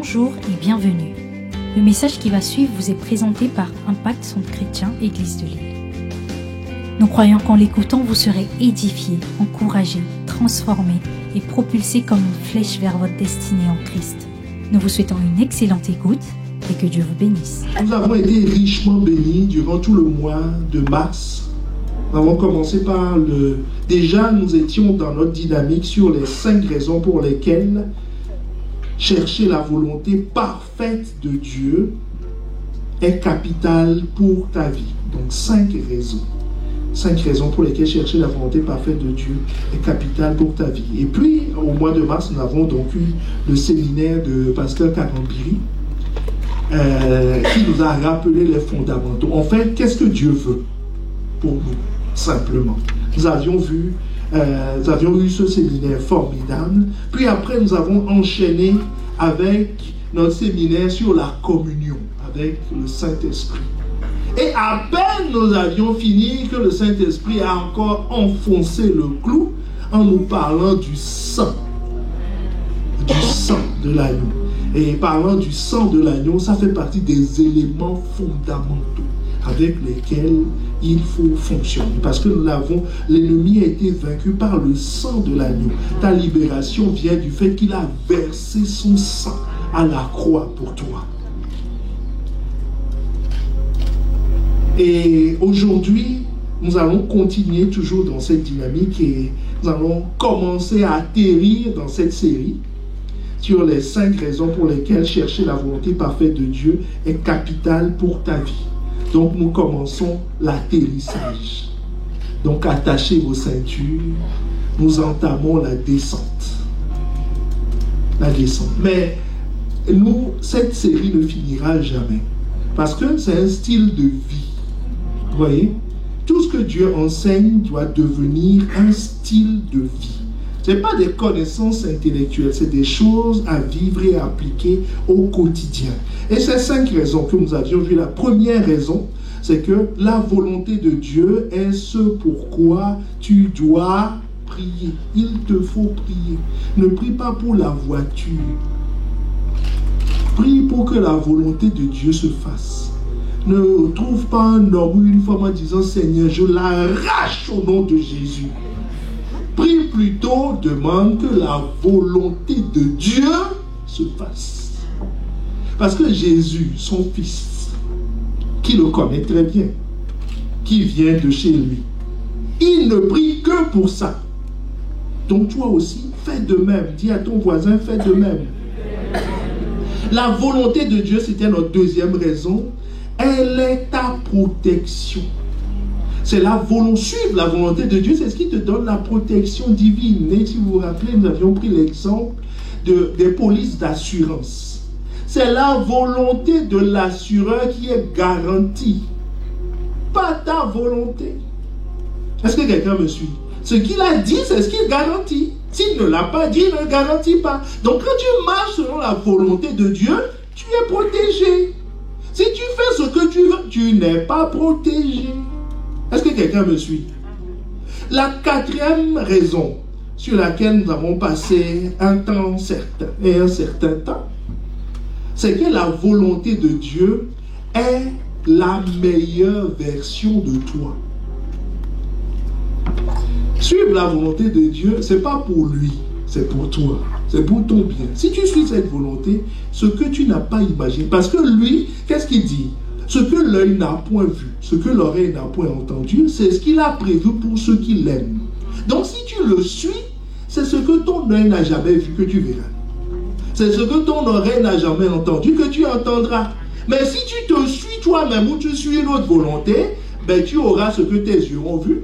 Bonjour et bienvenue. Le message qui va suivre vous est présenté par Impact Centre Chrétien, Église de Lille. Nous croyons qu'en l'écoutant, vous serez édifiés, encouragés, transformés et propulsés comme une flèche vers votre destinée en Christ. Nous vous souhaitons une excellente écoute et que Dieu vous bénisse. Nous avons été richement bénis durant tout le mois de mars. Nous avons commencé par Déjà, nous étions dans notre dynamique sur les 5 raisons pour lesquelles chercher la volonté parfaite de Dieu est capital pour ta vie. Donc 5 raisons. 5 raisons pour lesquelles chercher la volonté parfaite de Dieu est capital pour ta vie. Et puis, au mois de mars, nous avons donc eu le séminaire de Pasteur Karambiri qui nous a rappelé les fondamentaux. En fait, qu'est-ce que Dieu veut pour nous, simplement? Nous avions eu ce séminaire formidable. Puis après, nous avons enchaîné avec notre séminaire sur la communion avec le Saint-Esprit. Et à peine nous avions fini que le Saint-Esprit a encore enfoncé le clou en nous parlant du sang de l'agneau. Et parlant du sang de l'agneau, ça fait partie des éléments fondamentaux avec lesquels il faut fonctionner. Parce que l'ennemi a été vaincu par le sang de l'agneau. Ta libération vient du fait qu'il a versé son sang à la croix pour toi. Et aujourd'hui, nous allons continuer toujours dans cette dynamique et nous allons commencer à atterrir dans cette série sur les 5 raisons pour lesquelles chercher la volonté parfaite de Dieu est capital pour ta vie. Donc nous commençons l'atterrissage. Donc attachez vos ceintures, nous entamons la descente. Mais cette série ne finira jamais. Parce que c'est un style de vie. Vous voyez? Tout ce que Dieu enseigne doit devenir un style de vie. Ce n'est pas des connaissances intellectuelles, c'est des choses à vivre et à appliquer au quotidien. Et ces 5 raisons que nous avions vues, la première raison, c'est que la volonté de Dieu est ce pourquoi tu dois prier. Il te faut prier. Ne prie pas pour la voiture. Prie pour que la volonté de Dieu se fasse. Ne trouve pas un homme ou une femme en disant « Seigneur, je l'arrache au nom de Jésus ». Prie plutôt, demande que la volonté de Dieu se fasse. Parce que Jésus, son fils, qui le connaît très bien, qui vient de chez lui, il ne prie que pour ça. Donc toi aussi, fais de même. Dis à ton voisin, fais de même. La volonté de Dieu, c'était notre deuxième raison. Elle est ta protection. C'est suivre la volonté de Dieu, c'est ce qui te donne la protection divine. Et si vous vous rappelez, nous avions pris l'exemple des polices d'assurance. C'est la volonté de l'assureur qui est garantie, pas ta volonté. Est-ce que quelqu'un me suit? Ce qu'il a dit, c'est ce qu'il garantit. S'il ne l'a pas dit, il ne garantit pas. Donc quand tu marches selon la volonté de Dieu, tu es protégé. Si tu fais ce que tu veux, tu n'es pas protégé. Est-ce que quelqu'un me suit? La 4e raison sur laquelle nous avons passé un certain temps, c'est que la volonté de Dieu est la meilleure version de toi. Suivre la volonté de Dieu, ce n'est pas pour lui, c'est pour toi, c'est pour ton bien. Si tu suis cette volonté, ce que tu n'as pas imaginé, parce que lui, qu'est-ce qu'il dit? Ce que l'œil n'a point vu, ce que l'oreille n'a point entendu, c'est ce qu'il a prévu pour ceux qui l'aiment. Donc si tu le suis, c'est ce que ton œil n'a jamais vu que tu verras. C'est ce que ton oreille n'a jamais entendu que tu entendras. Mais si tu te suis toi-même ou tu suis l'autre volonté, ben tu auras ce que tes yeux ont vu,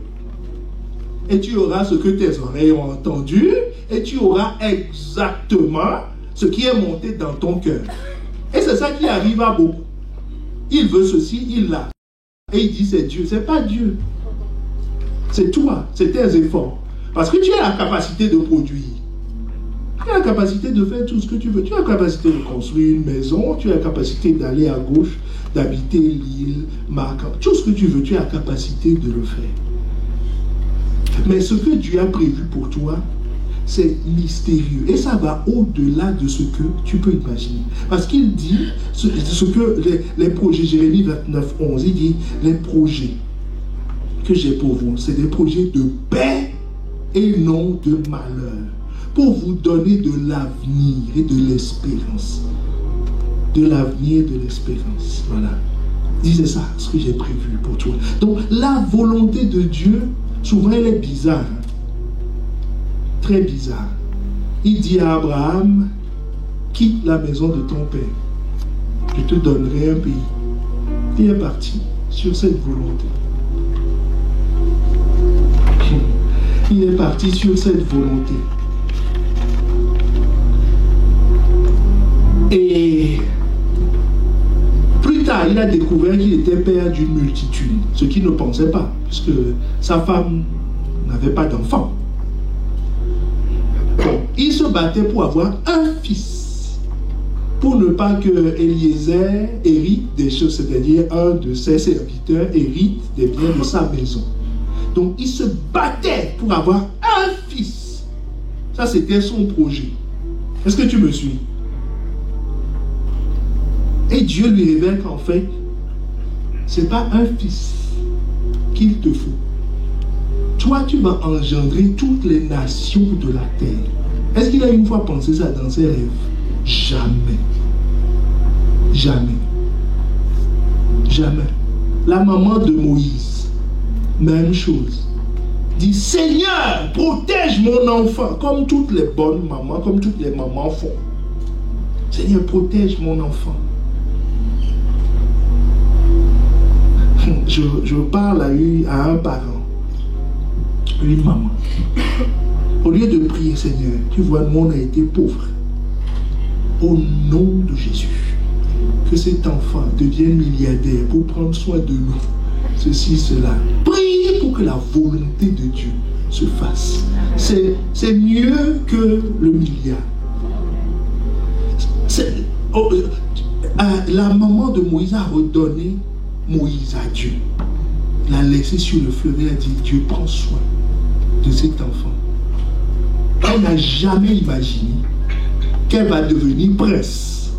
et tu auras ce que tes oreilles ont entendu, et tu auras exactement ce qui est monté dans ton cœur. Et c'est ça qui arrive à beaucoup. Il veut ceci, il l'a. Et il dit c'est Dieu. C'est pas Dieu. C'est toi, c'est tes efforts. Parce que tu as la capacité de produire. Tu as la capacité de faire tout ce que tu veux. Tu as la capacité de construire une maison. Tu as la capacité d'aller à gauche, d'habiter l'île, Marca. Tout ce que tu veux, tu as la capacité de le faire. Mais ce que Dieu a prévu pour toi, c'est mystérieux. Et ça va au-delà de ce que tu peux imaginer. Parce qu'il dit, ce que les projets, Jérémie 29, 11, il dit, les projets que j'ai pour vous, c'est des projets de paix et non de malheur, pour vous donner de l'avenir et de l'espérance. De l'avenir et de l'espérance. Voilà. Disais ça, ce que j'ai prévu pour toi. Donc, la volonté de Dieu, souvent, elle est bizarre. Hein? Très bizarre. Il dit à Abraham, quitte la maison de ton père. Je te donnerai un pays. Il est parti sur cette volonté. Il est parti sur cette volonté. Et plus tard, il a découvert qu'il était père d'une multitude, ce qu'il ne pensait pas, puisque sa femme n'avait pas d'enfant. Bon, il se battait pour avoir un fils, pour ne pas que Eliezer hérite des choses, c'est-à-dire un de ses serviteurs hérite des biens de sa maison. Donc, il se battait pour avoir un fils. Ça, c'était son projet. Est-ce que tu me suis? Et Dieu lui révèle qu'en fait, ce n'est pas un fils qu'il te faut. Toi, tu vas engendrer toutes les nations de la terre. Est-ce qu'il a une fois pensé ça dans ses rêves? Jamais. Jamais. Jamais. La maman de Moïse, même chose. Dit, Seigneur, protège mon enfant, comme toutes les bonnes mamans, comme toutes les mamans font. Seigneur, protège mon enfant. Je parle à un parent, une maman. Au lieu de prier, Seigneur, tu vois, nous on a été pauvres. Au nom de Jésus, que cet enfant devienne milliardaire pour prendre soin de nous. Ceci, cela. Prie pour que la volonté de Dieu se fasse. C'est mieux que le milliard. La maman de Moïse a redonné Moïse à Dieu. L'a laissé sur le fleuve et a dit, Dieu prend soin de cet enfant. Elle n'a jamais imaginé qu'elle va devenir prince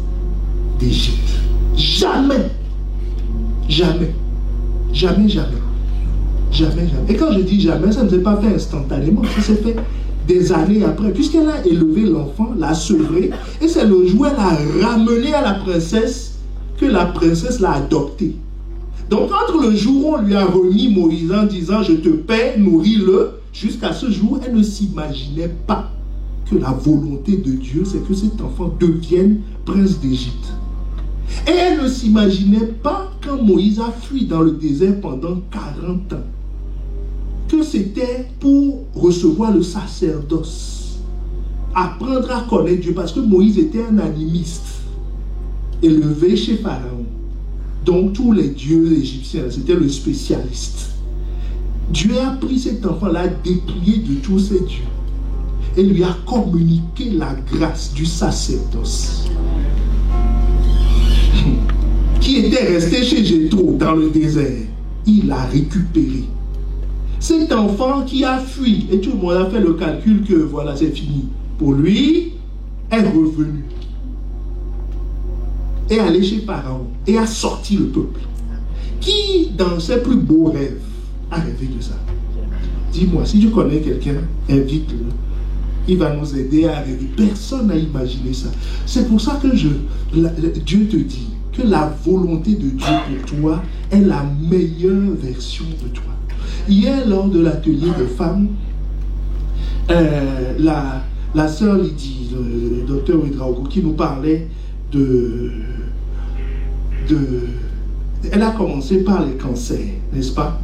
d'Égypte. Jamais. Jamais. Jamais, jamais. Jamais, jamais. Et quand je dis jamais, ça ne s'est pas fait instantanément. Ça s'est fait des années après. Puisqu'elle a élevé l'enfant, l'a sevré, et c'est le jour où elle a ramené à la princesse que la princesse l'a adopté. Donc, entre le jour où on lui a remis Moïse en disant « Je te paie, nourris-le », jusqu'à ce jour, elle ne s'imaginait pas que la volonté de Dieu, c'est que cet enfant devienne prince d'Égypte. Et elle ne s'imaginait pas, quand Moïse a fui dans le désert pendant 40 ans, que c'était pour recevoir le sacerdoce, apprendre à connaître Dieu, parce que Moïse était un animiste, élevé chez Pharaon. Donc tous les dieux égyptiens, c'était le spécialiste. Dieu a pris cet enfant-là, dépouillé de tous ses dieux, et lui a communiqué la grâce du sacerdoce, qui était resté chez Jéthro dans le désert. Il l'a récupéré. Cet enfant qui a fui, et tout le monde a fait le calcul que voilà, c'est fini. Pour lui, est revenu. Est allé chez Pharaon et a sorti le peuple. Qui, dans ses plus beaux rêves, a rêvé de ça? Dis-moi, si tu connais quelqu'un, invite-le. Il va nous aider à rêver. Personne n'a imaginé ça. C'est pour ça que Dieu te dit que la volonté de Dieu pour toi est la meilleure version de toi. Hier, lors de l'atelier de femmes, la sœur Lydie, le docteur Ouedraogo, qui nous parlait elle a commencé par les cancers, n'est-ce pas?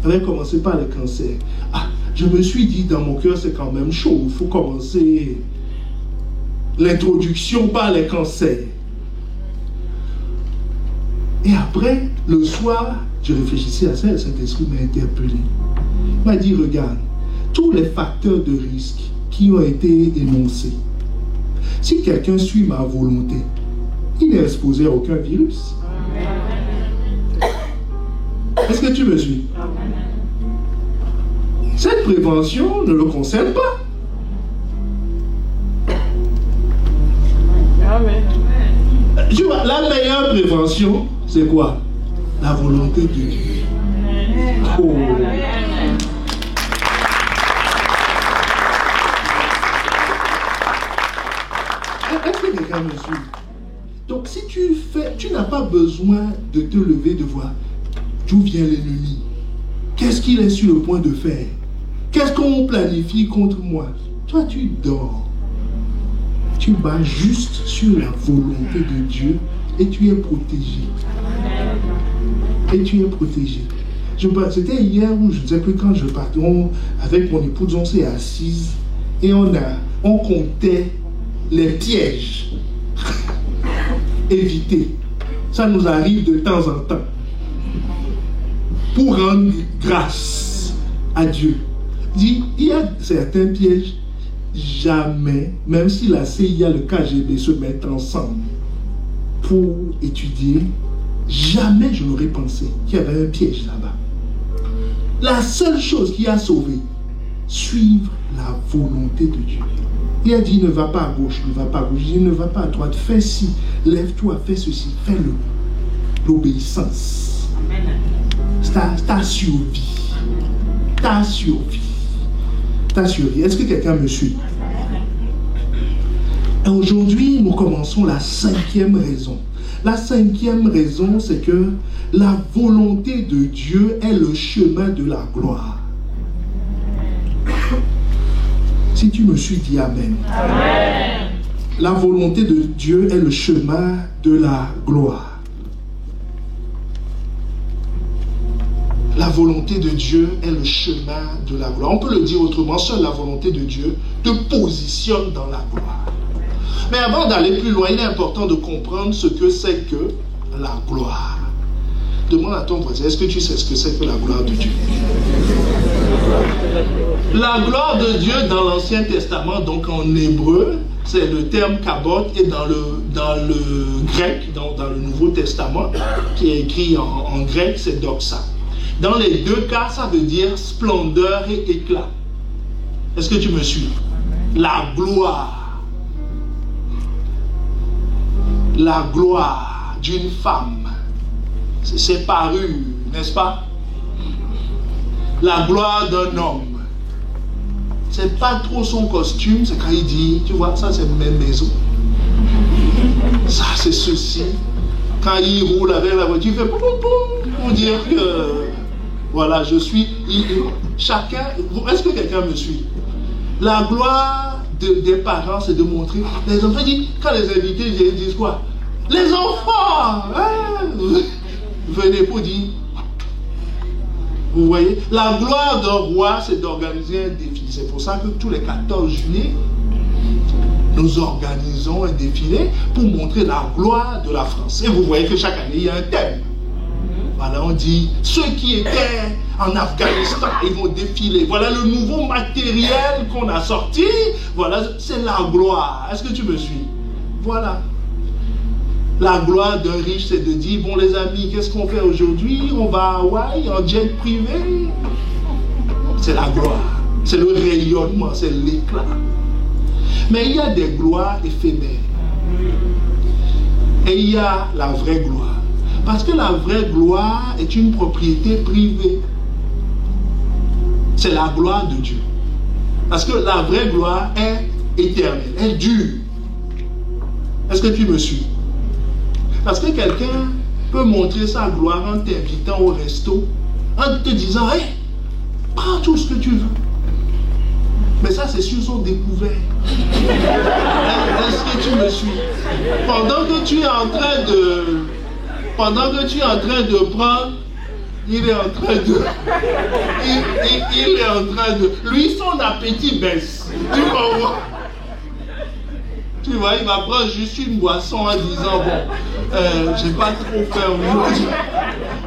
Elle a commencé par les cancers. Ah, je me suis dit dans mon cœur, c'est quand même chaud. Il faut commencer l'introduction par les cancers. Et après, le soir, je réfléchissais à ça, et cet esprit m'a interpellé. Il m'a dit, regarde, tous les facteurs de risque qui ont été énoncés, si quelqu'un suit ma volonté, il n'est exposé à aucun virus. Est-ce que tu me suis? Cette prévention ne le concerne pas. meilleure prévention, c'est quoi? La volonté de Dieu. Oh. Est-ce que quelqu'un me suit? Donc si tu n'as pas besoin de te lever, de voir d'où vient l'ennemi. Qu'est-ce qu'il est sur le point de faire? Qu'est-ce qu'on planifie contre moi? Toi, tu dors. Tu bats juste sur la volonté de Dieu et tu es protégé. Et tu es protégé. C'était hier où je ne sais plus quand je partais. Avec mon épouse, on s'est assise et on comptait les pièges évités. Ça nous arrive de temps en temps. Pour rendre grâce à Dieu. Il y a certains pièges, jamais, même si la CIA, le KGB se mettent ensemble pour étudier, jamais je n'aurais pensé qu'il y avait un piège là-bas. La seule chose qui a sauvé, suivre la volonté de Dieu. Il a dit ne va pas à gauche, ne va pas à gauche, il dit ne va pas à droite, fais ci, lève-toi, fais ceci, fais-le. L'obéissance. Ta survie. Ta survie. Ta survie. Est-ce que quelqu'un me suit? Et aujourd'hui, nous commençons la 5e raison. La 5e raison, c'est que la volonté de Dieu est le chemin de la gloire. Si tu me suis, dis Amen. Amen. La volonté de Dieu est le chemin de la gloire. La volonté de Dieu est le chemin de la gloire. On peut le dire autrement, seule la volonté de Dieu te positionne dans la gloire. Mais avant d'aller plus loin, il est important de comprendre ce que c'est que la gloire. Demande à ton voisin, est-ce que tu sais ce que c'est que la gloire de Dieu? La gloire de Dieu dans l'Ancien Testament, donc en hébreu, c'est le terme kabod, et dans le grec, dans le Nouveau Testament, qui est écrit en grec, c'est doxa. Dans les deux cas, ça veut dire splendeur et éclat. Est-ce que tu me suis? La gloire. La gloire d'une femme. C'est paru, n'est-ce pas? La gloire d'un homme. C'est pas trop son costume, c'est quand il dit, tu vois, ça c'est mes maisons. Ça c'est ceci. Quand il roule avec la voiture, il fait poum poum poum pour dire que voilà, je suis. Chacun. Est-ce que quelqu'un me suit? La gloire des parents, c'est de montrer. Les enfants disent, quand les invités viennent, ils disent quoi? Les enfants! Hein? Venez pour dire. Vous voyez? La gloire d'un roi, c'est d'organiser un défilé. C'est pour ça que tous les 14 juillet, nous organisons un défilé pour montrer la gloire de la France. Et vous voyez que chaque année, il y a un thème. Voilà, on dit, ceux qui étaient en Afghanistan, ils vont défiler. Voilà le nouveau matériel qu'on a sorti. Voilà, c'est la gloire. Est-ce que tu me suis? Voilà. La gloire d'un riche, c'est de dire, bon les amis, qu'est-ce qu'on fait aujourd'hui? On va à Hawaï, en jet privé. C'est la gloire. C'est le rayonnement, c'est l'éclat. Mais il y a des gloires éphémères. Et il y a la vraie gloire. Parce que la vraie gloire est une propriété privée. C'est la gloire de Dieu. Parce que la vraie gloire est éternelle, elle dure. Est-ce que tu me suis? Parce que quelqu'un peut montrer sa gloire en t'invitant au resto, en te disant, hey, prends tout ce que tu veux. Mais ça, c'est sur son découvert. Est-ce que tu me suis? Pendant que tu es en train de prendre, il est en train de... Lui, son appétit baisse. Tu vois, il va prendre juste une boisson en disant, bon, j'ai pas trop faim aujourd'hui.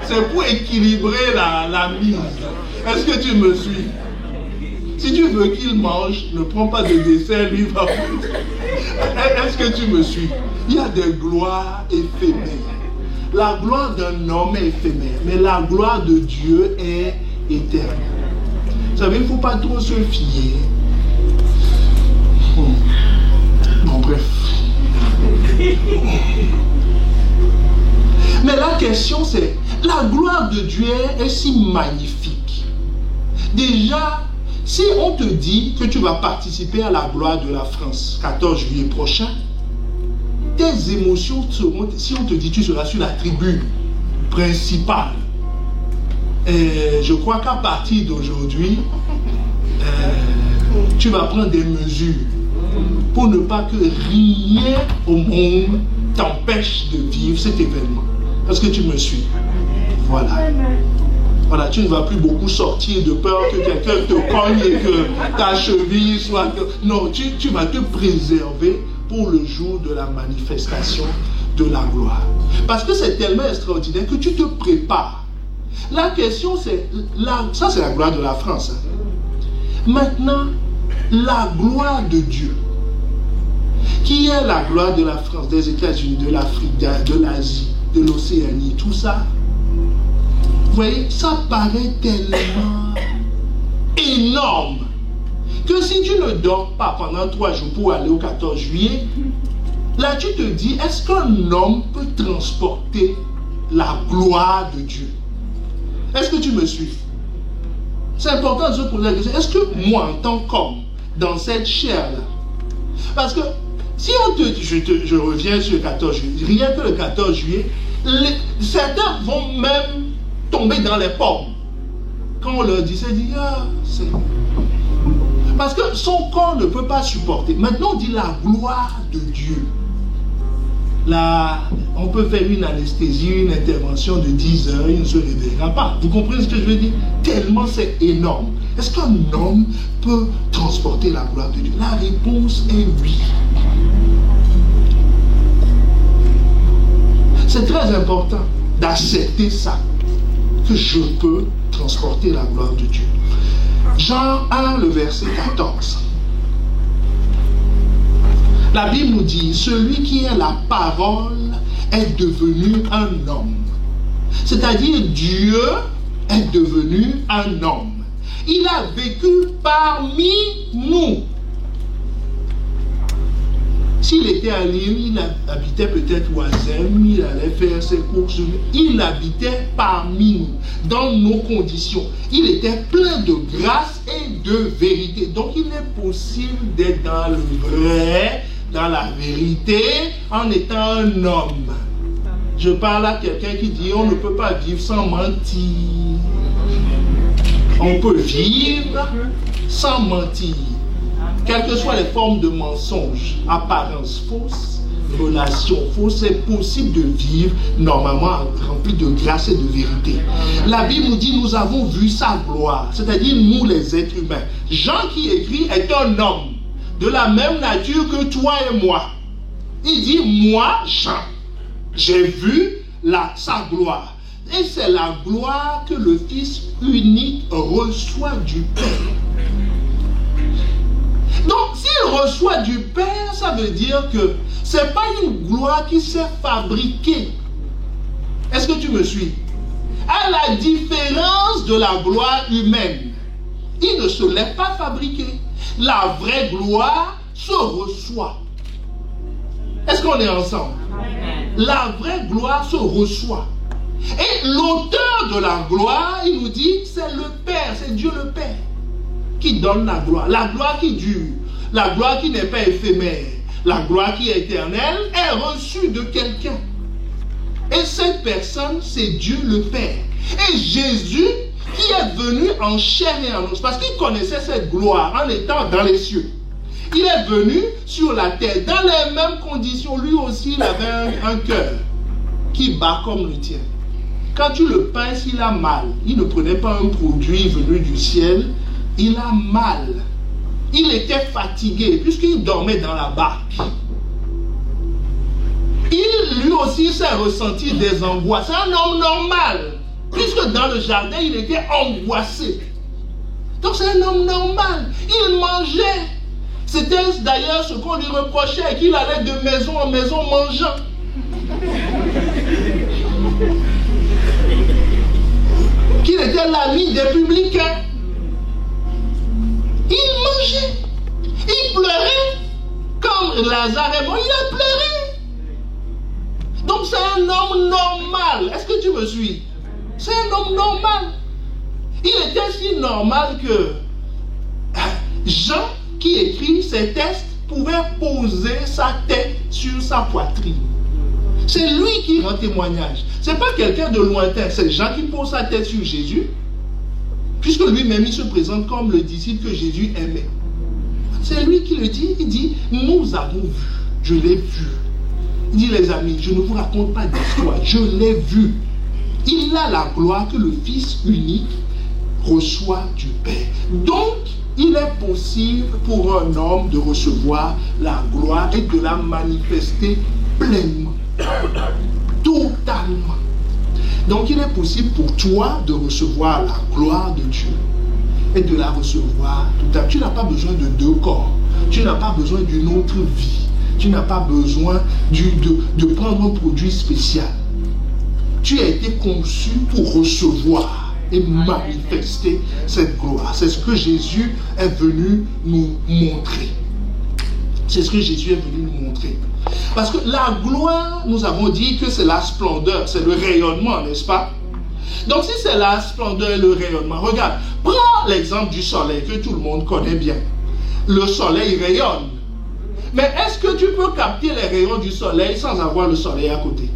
C'est pour équilibrer la mise. Est-ce que tu me suis? Si tu veux qu'il mange, ne prends pas de dessert, lui va foutre. Est-ce que tu me suis? Il y a des gloires éphémères. La gloire d'un homme est éphémère, mais la gloire de Dieu est éternelle. Vous savez, il ne faut pas trop se fier. Bon, bref. de Dieu est si magnifique. Déjà, si on te dit que tu vas participer à la gloire de la France, 14 juillet prochain, tes émotions seront, si on te dit que tu seras sur la tribune principale, je crois qu'à partir d'aujourd'hui, tu vas prendre des mesures pour ne pas que rien au monde t'empêche de vivre cet événement. Est-ce que tu me suis? Voilà. Voilà, tu ne vas plus beaucoup sortir de peur que quelqu'un te cogne et que ta cheville soit... Non, tu vas te préserver pour le jour de la manifestation de la gloire. Parce que c'est tellement extraordinaire que tu te prépares. La question c'est... Ça c'est la gloire de la France. Maintenant, la gloire de Dieu. Qui est la gloire de la France, des États-Unis, de l'Afrique, de l'Asie, de l'Océanie, tout ça? Vous voyez, ça paraît tellement énorme que si tu ne dors pas pendant 3 jours pour aller au 14 juillet, là tu te dis, est-ce qu'un homme peut transporter la gloire de Dieu? Est-ce que tu me suis? C'est important de se poser la question, est-ce que moi en tant qu'homme, dans cette chair-là, parce que si on te dit, je reviens sur le 14 juillet, rien que le 14 juillet, certains vont même tomber dans les pommes. Quand on leur dit, c'est dit, c'est... Parce que son corps ne peut pas supporter. Maintenant, on dit la gloire de Dieu. Là, on peut faire une anesthésie, une intervention de 10 heures, il ne se réveillera pas. Vous comprenez ce que je veux dire? Tellement c'est énorme. Est-ce qu'un homme peut transporter la gloire de Dieu? La réponse est oui. C'est très important d'accepter ça. Que je peux transporter la gloire de Dieu. Jean 1, le verset 14. La Bible nous dit, celui qui est la parole est devenu un homme. C'est-à-dire Dieu est devenu un homme. Il a vécu parmi nous. S'il était à Lille, il habitait peut-être Oisem, il allait faire ses courses, il habitait parmi nous, dans nos conditions. Il était plein de grâce et de vérité. Donc il est possible d'être dans le vrai, dans la vérité, en étant un homme. Je parle à quelqu'un qui dit, on ne peut pas vivre sans mentir. On peut vivre sans mentir. Quelles que soient les formes de mensonges, apparences fausses, relations fausses, c'est possible de vivre normalement rempli de grâce et de vérité. La Bible nous dit, nous avons vu sa gloire, c'est-à-dire nous les êtres humains. Jean qui écrit est un homme de la même nature que toi et moi. Il dit, moi, Jean, j'ai vu sa gloire. Et c'est la gloire que le Fils unique reçoit du Père. Donc, s'il reçoit du Père, ça veut dire que ce n'est pas une gloire qui s'est fabriquée. Est-ce que tu me suis? À la différence de la gloire humaine, il ne se l'est pas fabriqué. La vraie gloire se reçoit. Est-ce qu'on est ensemble? La vraie gloire se reçoit. Et l'auteur de la gloire, il nous dit, c'est le Père, c'est Dieu le Père qui donne la gloire qui dure, la gloire qui n'est pas éphémère, la gloire qui est éternelle, est reçue de quelqu'un. Et cette personne, c'est Dieu le Père. Et Jésus, qui est venu en chair et en os, parce qu'il connaissait cette gloire en étant dans les cieux. Il est venu sur la terre, dans les mêmes conditions. Lui aussi, il avait un cœur qui bat comme le tien. Quand tu le pinces, il a mal. Il ne prenait pas un produit venu du ciel. Il a mal. Il était fatigué puisqu'il dormait dans la barque. Il lui aussi s'est ressenti des angoisses. C'est un homme normal. Puisque dans le jardin, il était angoissé. Donc c'est un homme normal. Il mangeait. C'était d'ailleurs ce qu'on lui reprochait, qu'il allait de maison en maison mangeant. Qu'il était l'ami des publicains. Il mangeait. Il pleurait. Comme Lazare est mort, il a pleuré. Donc c'est un homme normal. Est-ce que tu me suis? C'est un homme normal. Il était si normal que Jean, qui écrit ses textes, pouvait poser sa tête sur sa poitrine. C'est lui qui rend témoignage. Ce n'est pas quelqu'un de lointain, c'est Jean qui pose sa tête sur Jésus, puisque lui-même il se présente comme le disciple que Jésus aimait. C'est lui qui le dit, il dit, nous avons vu, je l'ai vu. Il dit, les amis, je ne vous raconte pas d'histoire, je l'ai vu. Il a la gloire que le Fils unique reçoit du Père. Donc, il est possible pour un homme de recevoir la gloire et de la manifester pleinement, totalement. Donc, il est possible pour toi de recevoir la gloire de Dieu et de la recevoir totalement. Tu n'as pas besoin de deux corps, tu n'as pas besoin d'une autre vie, tu n'as pas besoin de prendre un produit spécial. Tu as été conçu pour recevoir et manifester cette gloire. C'est ce que Jésus est venu nous montrer. C'est ce que Jésus est venu nous montrer. Parce que la gloire, nous avons dit que c'est la splendeur, c'est le rayonnement, n'est-ce pas? Donc si c'est la splendeur et le rayonnement, regarde, prends l'exemple du soleil que tout le monde connaît bien. Le soleil rayonne. Mais est-ce que tu peux capter les rayons du soleil sans avoir le soleil à côté?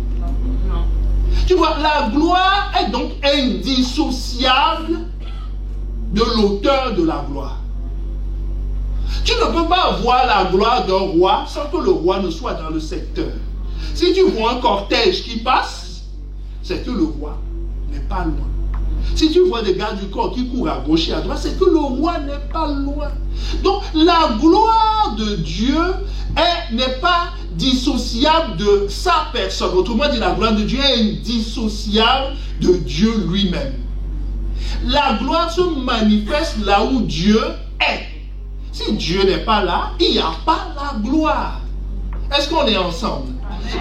Tu vois, la gloire est donc indissociable de l'auteur de la gloire. Tu ne peux pas voir la gloire d'un roi sans que le roi ne soit dans le secteur. Si tu vois un cortège qui passe, c'est que le roi n'est pas loin. Si tu vois des gardes du corps qui courent à gauche et à droite, c'est que le roi n'est pas loin. Donc la gloire de Dieu n'est pas dissociable de sa personne. Autrement dit, la gloire de Dieu est indissociable de Dieu lui-même. La gloire se manifeste là où Dieu est. Si Dieu n'est pas là, il n'y a pas la gloire. Est-ce qu'on est ensemble?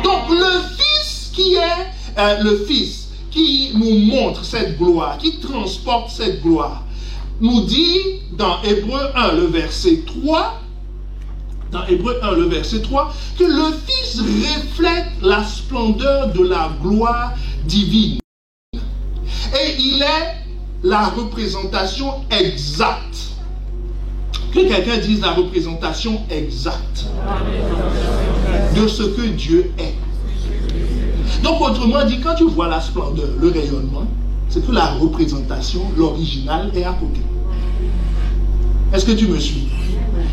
Donc le Fils qui est le Fils qui nous montre cette gloire, qui transporte cette gloire, nous dit dans Hébreux 1, le verset 3, que le Fils reflète la splendeur de la gloire divine. Et il est la représentation exacte. Que quelqu'un dise la représentation exacte de ce que Dieu est. Donc autrement dit, quand tu vois la splendeur, le rayonnement, c'est que la représentation, l'original est à côté. Est-ce que tu me suis?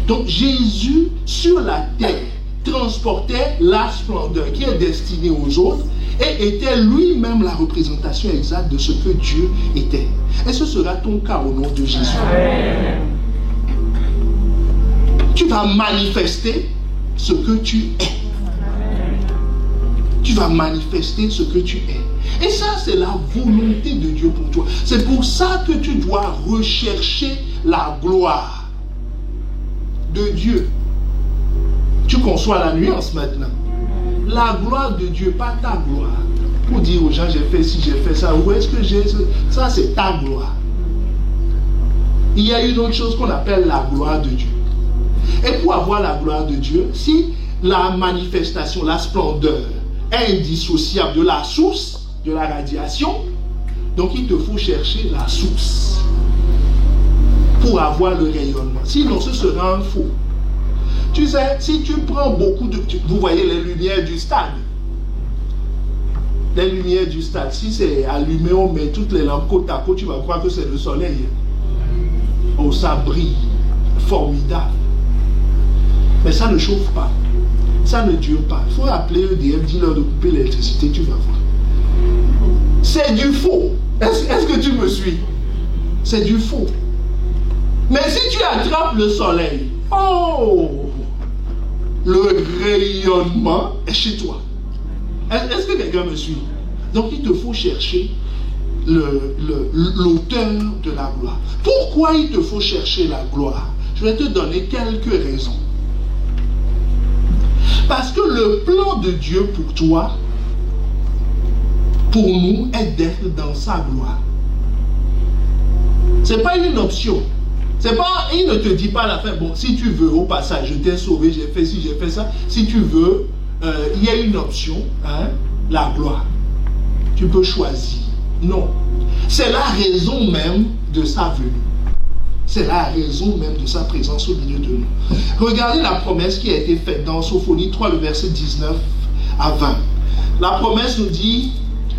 Donc Jésus, sur la terre, transportait la splendeur qui est destinée aux autres et était lui-même la représentation exacte de ce que Dieu était. Et ce sera ton cas au nom de Jésus. Tu vas manifester ce que tu es. Tu vas manifester ce que tu es. Et ça, c'est la volonté de Dieu pour toi. C'est pour ça que tu dois rechercher la gloire de Dieu. Tu conçois la nuance maintenant. La gloire de Dieu, pas ta gloire. Pour dire aux gens, j'ai fait ci, j'ai fait ça. Où est-ce que j'ai ça? C'est ta gloire. Il y a une autre chose qu'on appelle la gloire de Dieu. Et pour avoir la gloire de Dieu, si la manifestation, la splendeur est indissociable de la source, de la radiation, donc il te faut chercher la source pour avoir le rayonnement. Sinon, ce sera un faux. Tu sais, si tu prends beaucoup de... Vous voyez les lumières du stade. Les lumières du stade, si c'est allumé, on met toutes les lampes côte à côte, tu vas croire que c'est le soleil. Oh, ça brille. Formidable. Mais ça ne chauffe pas. Ça ne dure pas. Il faut appeler EDF, dis-leur de couper l'électricité, tu vas voir. C'est du faux. Est-ce que tu me suis? C'est du faux. Mais si tu attrapes le soleil, oh, le rayonnement est chez toi. Est-ce que quelqu'un me suit? Donc il te faut chercher l'auteur de la gloire. Pourquoi il te faut chercher la gloire? Je vais te donner quelques raisons. Parce que le plan de Dieu pour toi, pour nous, est d'être dans sa gloire. Ce n'est pas une option. C'est pas, il ne te dit pas à la fin, bon, si tu veux, au passage, je t'ai sauvé, j'ai fait ci, j'ai fait ça. Si tu veux, il y a une option, hein, la gloire. Tu peux choisir. Non. C'est la raison même de sa venue. C'est la raison même de sa présence au milieu de nous. Regardez la promesse qui a été faite dans Sophonie 3, le verset 19 à 20. La promesse nous dit,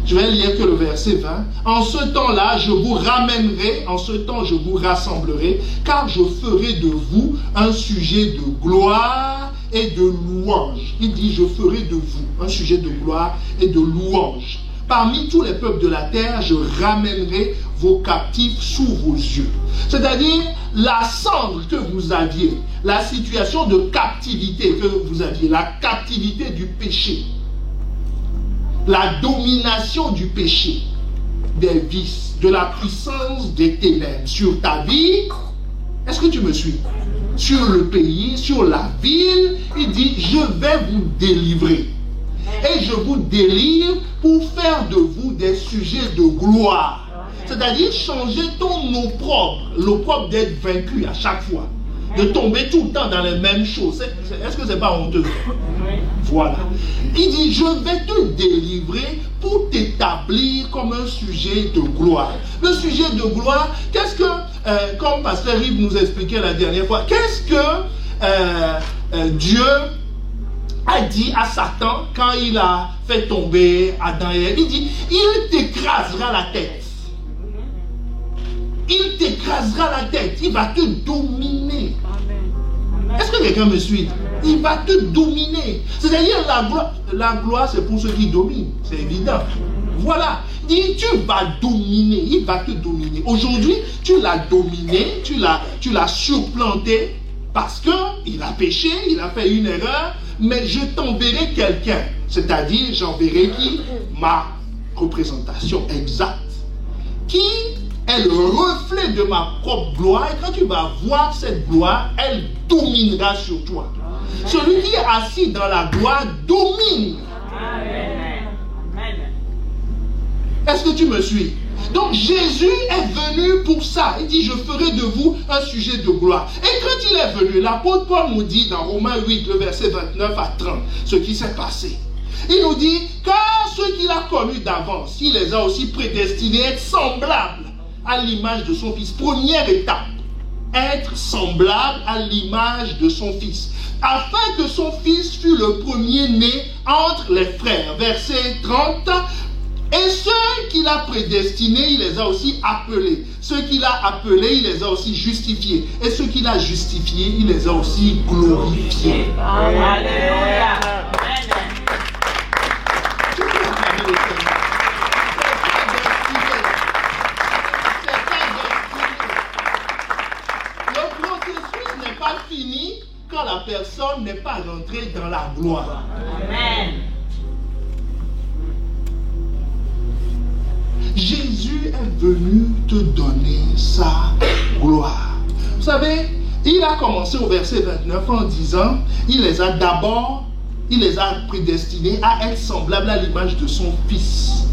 je vais lire que le verset 20, « En ce temps-là, je vous ramènerai, en ce temps, je vous rassemblerai, car je ferai de vous un sujet de gloire et de louange. » Il dit, « Je ferai de vous un sujet de gloire et de louange. Parmi tous les peuples de la terre, je ramènerai vos captifs sous vos yeux. » C'est-à-dire, la cendre que vous aviez, la situation de captivité que vous aviez, la captivité du péché, la domination du péché, des vices, de la puissance des ténèbres sur ta vie. Est-ce que tu me suis? Sur le pays, sur la ville, il dit, je vais vous délivrer. Et je vous délivre pour faire de vous des sujets de gloire. C'est-à-dire changer ton l'opprobre d'être vaincu à chaque fois. De tomber tout le temps dans les mêmes choses. Est-ce que c'est pas honteux? Voilà. Il dit, je vais te délivrer pour t'établir comme un sujet de gloire. Le sujet de gloire, qu'est-ce que, comme Pasteur Yves nous expliquait la dernière fois, qu'est-ce que Dieu a dit à Satan quand il a fait tomber Adam et Ève? Il dit, il t'écrasera la tête. Il t'écrasera la tête. Il va te dominer. Est-ce que quelqu'un me suit? Il va te dominer. C'est-à-dire la gloire, c'est pour ceux qui dominent. C'est évident. Voilà. Il dit, tu vas dominer. Il va te dominer. Aujourd'hui, tu l'as dominé, tu l'as supplanté parce qu'il a péché, il a fait une erreur, mais je t'enverrai quelqu'un. C'est-à-dire, j'enverrai qui? Ma représentation exacte. Qui est le reflet de ma propre gloire, et quand tu vas voir cette gloire, elle dominera sur toi. Celui qui est assis dans la gloire domine. Est-ce que tu me suis? Donc Jésus est venu pour ça. Il dit, je ferai de vous un sujet de gloire. Et quand il est venu, l'apôtre Paul nous dit dans Romains 8, le verset 29 à 30, ce qui s'est passé. Il nous dit, car ceux qu'il a connus d'avance, il les a aussi prédestinés à être semblables à l'image de son Fils. Première étape, être semblable à l'image de son Fils, afin que son Fils fût le premier-né entre les frères. Verset 30. Et ceux qu'il a prédestinés, il les a aussi appelés. Ceux qu'il a appelés, il les a aussi justifiés. Et ceux qu'il a justifiés, il les a aussi glorifiés. Alléluia. Fini quand la personne n'est pas rentrée dans la gloire. Amen. Jésus est venu te donner sa gloire. Vous savez, il a commencé au verset 29 en disant, il les a prédestinés à être semblables à l'image de son Fils.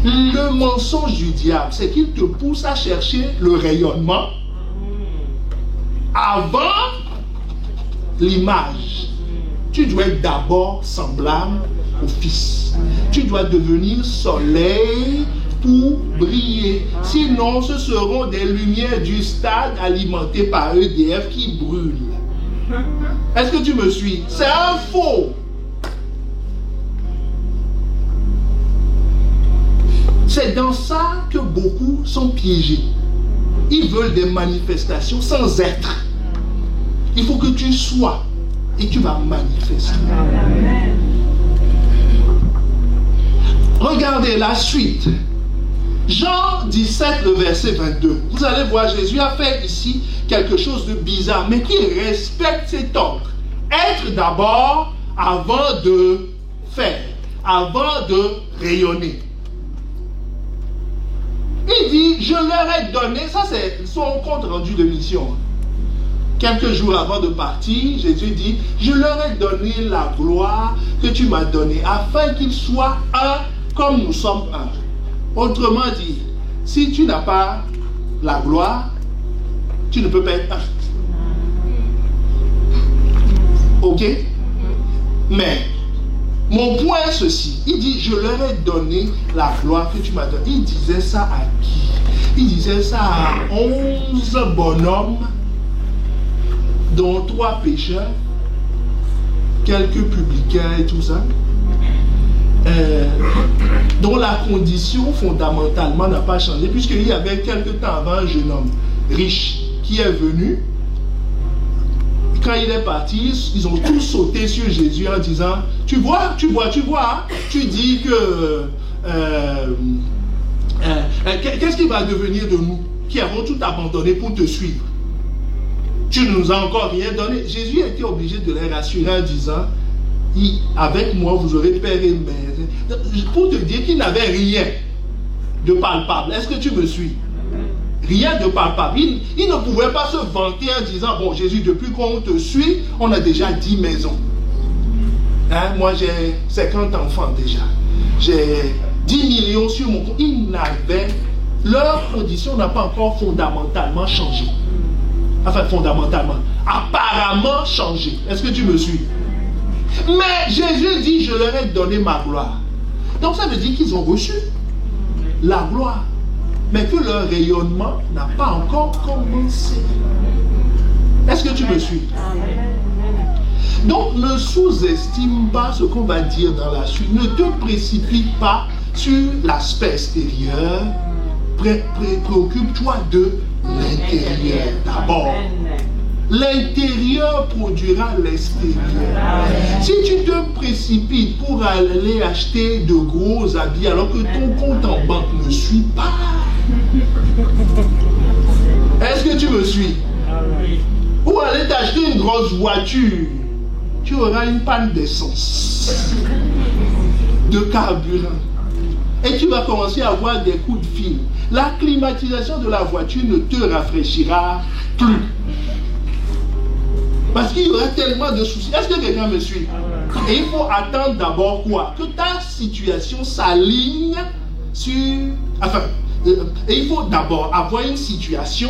Le mensonge du diable, c'est qu'il te pousse à chercher le rayonnement avant l'image. Tu dois être d'abord semblable au Fils. Tu dois devenir soleil pour briller. Sinon, ce seront des lumières du stade alimentées par EDF qui brûlent. Est-ce que tu me suis? C'est un faux. C'est dans ça que beaucoup sont piégés. Ils veulent des manifestations sans être. Il faut que tu sois et tu vas manifester. Regardez la suite. Jean 17, le verset 22. Vous allez voir, Jésus a fait ici quelque chose de bizarre, mais qui respecte cet ordre. Être d'abord avant de faire, avant de rayonner. Il dit, je leur ai donné, ça c'est son compte rendu de mission. Quelques jours avant de partir, Jésus dit, je leur ai donné la gloire que tu m'as donnée, afin qu'ils soient un comme nous sommes un. Autrement dit, si tu n'as pas la gloire, tu ne peux pas être un. Ok? Mais, Mon point est ceci. Il dit, je leur ai donné la gloire que tu m'as donnée. Il disait ça à qui? Il disait ça à 11 bonhommes, dont 3 pécheurs, quelques publicains et tout ça, dont la condition fondamentalement n'a pas changé, puisqu'il y avait quelque temps avant un jeune homme riche qui est venu. Quand il est parti, ils ont tous sauté sur Jésus en disant, tu vois, tu dis que qu'est-ce qui va devenir de nous qui avons tout abandonné pour te suivre? Tu ne nous as encore rien donné. Jésus a été obligé de les rassurer en disant, avec moi vous aurez père et mère, pour te dire qu'il n'avait rien de palpable. Est-ce que tu me suis? Rien de palpable. Il ne pouvait pas se vanter en disant, bon Jésus, depuis qu'on te suit, on a déjà 10 maisons. Hein? Moi j'ai 50 enfants déjà. J'ai 10 millions sur mon compte. Ils n'avaient, leur condition n'a pas encore fondamentalement changé. Enfin, fondamentalement. Apparemment changé. Est-ce que tu me suis? Mais Jésus dit, je leur ai donné ma gloire. Donc ça veut dire qu'ils ont reçu la gloire. Mais que leur rayonnement n'a pas encore commencé. Est-ce que tu me suis? Donc ne sous-estime pas ce qu'on va dire dans la suite. Ne te précipite pas sur l'aspect extérieur. Préoccupe-toi de l'intérieur d'abord. L'intérieur produira l'extérieur. Si tu te précipites pour aller acheter de gros habits alors que ton compte en banque ne suit pas, est-ce que tu me suis? Ou aller t'acheter une grosse voiture, tu auras une panne d'essence, de carburant, et tu vas commencer à avoir des coups de fil. La climatisation de la voiture ne te rafraîchira plus. Parce qu'il y aura tellement de soucis. Est-ce que quelqu'un me suit? Et il faut attendre d'abord quoi? Que ta situation s'aligne sur... Enfin, et il faut d'abord avoir une situation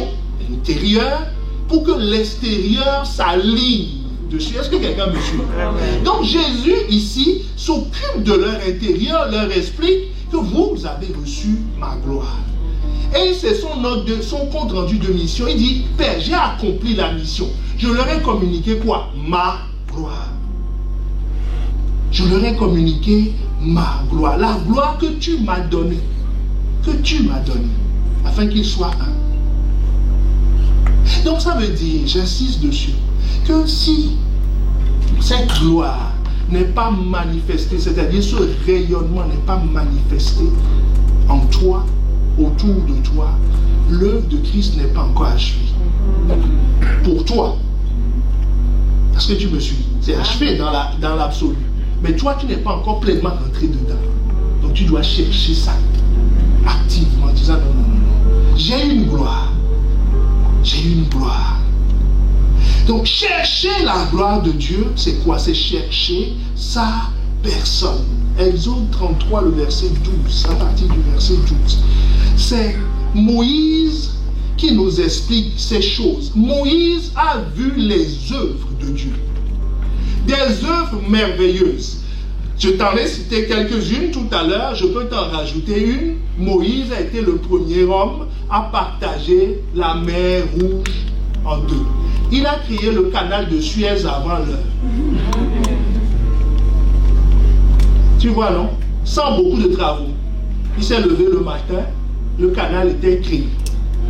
intérieure pour que l'extérieur s'aligne dessus. Est-ce que quelqu'un me suit? Donc Jésus ici s'occupe de leur intérieur, leur explique que vous avez reçu ma gloire. Et c'est son compte rendu de mission. Il dit, Père, j'ai accompli la mission. Je leur ai communiqué quoi? Ma gloire. Je leur ai communiqué ma gloire. La gloire que tu m'as donnée. Que tu m'as donnée. Afin qu'ils soient un. Donc ça veut dire, j'insiste dessus, que si cette gloire n'est pas manifestée, c'est-à-dire ce rayonnement n'est pas manifesté en toi, autour de toi, l'œuvre de Christ n'est pas encore achevée. Pour toi. Parce que tu me suis. C'est achevé dans l'absolu. Mais toi, tu n'es pas encore pleinement rentré dedans. Donc tu dois chercher ça activement, en disant non. J'ai une gloire. J'ai une gloire. Donc chercher la gloire de Dieu, c'est quoi? C'est chercher sa personne. Exode 33, le verset 12, à partir du verset 12. C'est Moïse qui nous explique ces choses. Moïse a vu les œuvres de Dieu. Des œuvres merveilleuses. Je t'en ai cité quelques-unes tout à l'heure, je peux t'en rajouter une. Moïse a été le premier homme à partager la mer Rouge en deux. Il a créé le canal de Suez avant l'heure. Tu vois, non? Sans beaucoup de travaux. Il s'est levé le matin, le canal était créé,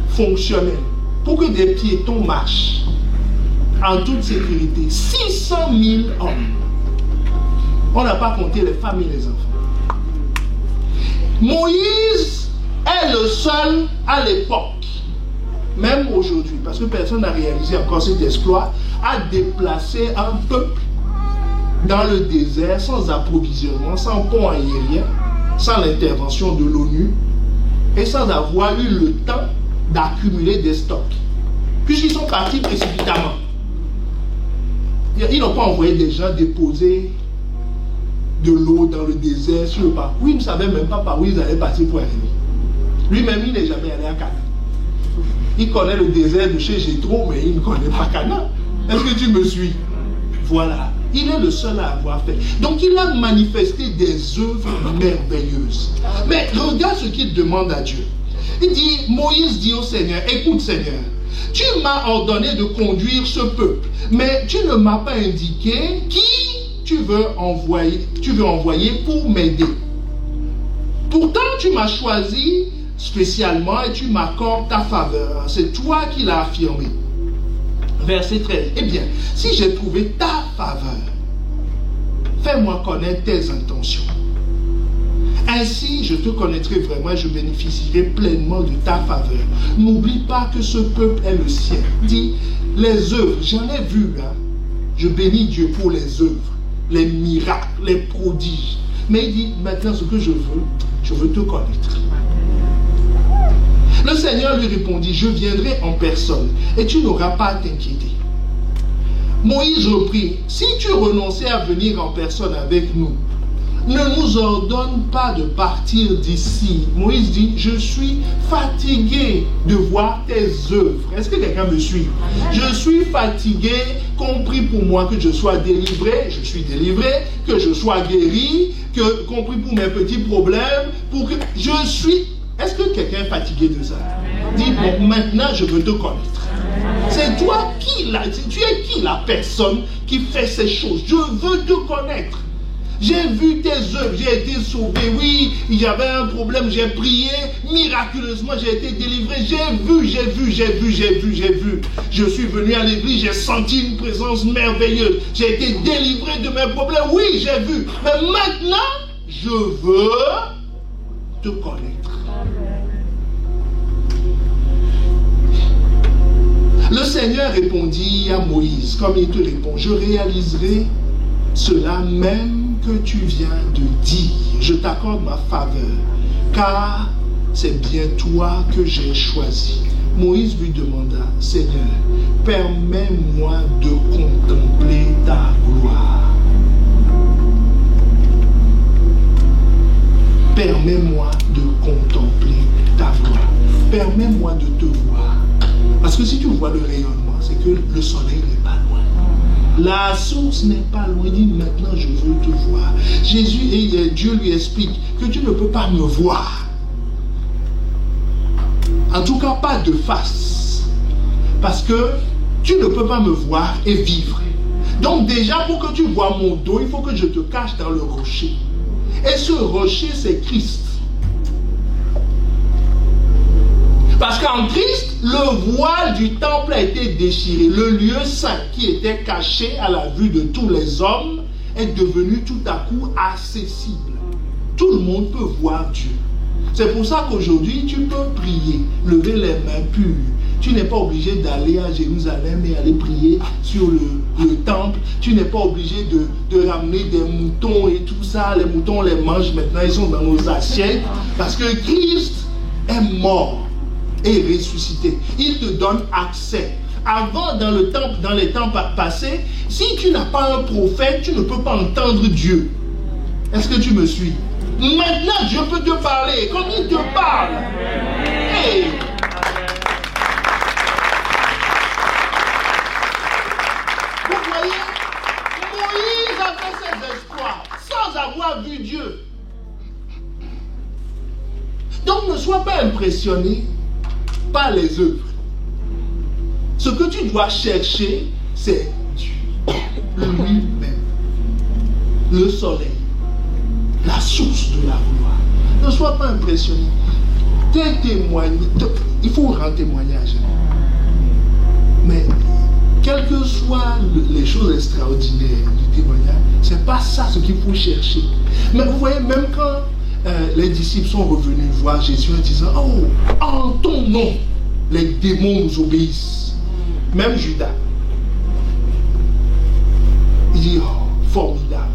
fonctionnel. Pour que des piétons marchent en toute sécurité. 600 000 hommes. On n'a pas compté les femmes et les enfants. Moïse est le seul à l'époque, même aujourd'hui, parce que personne n'a réalisé encore cet exploit, à déplacer un peuple dans le désert sans approvisionnement, sans pont aérien, sans l'intervention de l'ONU et sans avoir eu le temps d'accumuler des stocks. Puisqu'ils sont partis précipitamment. Ils n'ont pas envoyé des gens déposer de l'eau dans le désert sur le parcours. Ils ne savaient même pas par où ils allaient passer pour arriver. Lui-même, il n'est jamais allé à Canaan. Il connaît le désert de chez Jétro, mais il ne connaît pas Canaan. Est-ce que tu me suis? Voilà. Il est le seul à avoir fait. Donc il a manifesté des œuvres merveilleuses. Mais regarde ce qu'il demande à Dieu. Il dit, Moïse dit au Seigneur, écoute Seigneur, tu m'as ordonné de conduire ce peuple, mais tu ne m'as pas indiqué qui tu veux envoyer pour m'aider. Pourtant, tu m'as choisi spécialement et tu m'accordes ta faveur. C'est toi qui l'as affirmé. Verset 13. Eh bien, si j'ai trouvé ta faveur, fais-moi connaître tes intentions. Ainsi, je te connaîtrai vraiment et je bénéficierai pleinement de ta faveur. N'oublie pas que ce peuple est le sien. Dis, les œuvres, j'en ai vu là. Je bénis Dieu pour les œuvres, les miracles, les prodiges. Mais il dit, maintenant ce que je veux te connaître. Le Seigneur lui répondit, je viendrai en personne et tu n'auras pas à t'inquiéter. Moïse reprit, si tu renonçais à venir en personne avec nous, ne nous ordonne pas de partir d'ici. Moïse dit, je suis fatigué de voir tes œuvres. Est-ce que quelqu'un me suit? Je suis fatigué, compris pour moi que je sois délivré, je suis délivré, que je sois guéri, que compris pour mes petits problèmes, pour que je suis... Est-ce que quelqu'un est fatigué de ça? Dis, bon, maintenant je veux te connaître. C'est toi qui tu es qui la personne qui fait ces choses? Je veux te connaître. J'ai vu tes œuvres, j'ai été sauvé, oui, il y avait un problème, j'ai prié, miraculeusement j'ai été délivré, j'ai vu. Je suis venu à l'église, j'ai senti une présence merveilleuse, j'ai été délivré de mes problèmes, oui, j'ai vu. Mais maintenant, je veux te connaître. Le Seigneur répondit à Moïse, comme il te répond, je réaliserai cela même que tu viens de dire. Je t'accorde ma faveur, car c'est bien toi que j'ai choisi. Moïse lui demanda, Seigneur, permets-moi de contempler ta gloire. Permets-moi de contempler ta gloire. Permets-moi de te voir. Parce que si tu vois le rayonnement, c'est que le soleil n'est pas loin. La source n'est pas loin. Il dit, maintenant je veux te voir. Dieu lui explique que tu ne peux pas me voir. En tout cas, pas de face. Parce que tu ne peux pas me voir et vivre. Donc déjà, pour que tu vois mon dos, il faut que je te cache dans le rocher. Et ce rocher, c'est Christ. Parce qu'en Christ, le voile du temple a été déchiré. Le lieu saint qui était caché à la vue de tous les hommes est devenu tout à coup accessible. Tout le monde peut voir Dieu. C'est pour ça qu'aujourd'hui, tu peux prier, lever les mains pures. Tu n'es pas obligé d'aller à Jérusalem et aller prier sur le temple. Tu n'es pas obligé de ramener des moutons et tout ça. Les moutons, on les mange maintenant, ils sont dans nos assiettes. Parce que Christ est mort et ressuscité. Il te donne accès. Avant, dans les temps passés, si tu n'as pas un prophète, tu ne peux pas entendre Dieu. Est-ce que tu me suis? Maintenant, Dieu peut te parler comme il te parle. Hey. Vous voyez, Moïse a fait ses exploits sans avoir vu Dieu. Donc ne sois pas impressionné par les œuvres. Ce que tu dois chercher, c'est Dieu lui-même, le soleil, la source de la gloire. Ne sois pas impressionné. Il faut rendre témoignage. Mais quelles que soient les choses extraordinaires du témoignage, c'est pas ça ce qu'il faut chercher. Mais vous voyez, même quand les disciples sont revenus voir Jésus en disant, oh, en ton nom, les démons nous obéissent. Même Judas. Il dit, oh, formidable.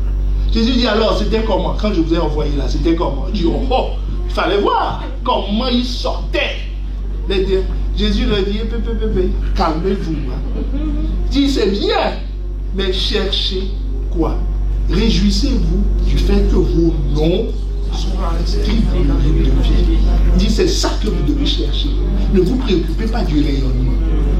Jésus dit, alors, c'était comment? Quand je vous ai envoyé là, c'était comment? Il dit, oh, il fallait voir comment il sortait. Jésus leur dit, calmez-vous. Il dit, c'est bien, mais cherchez quoi? Réjouissez-vous du fait que vos noms sont inscrits dans le livre de vie. Il dit, c'est ça que vous devez chercher. Ne vous préoccupez pas du rayonnement.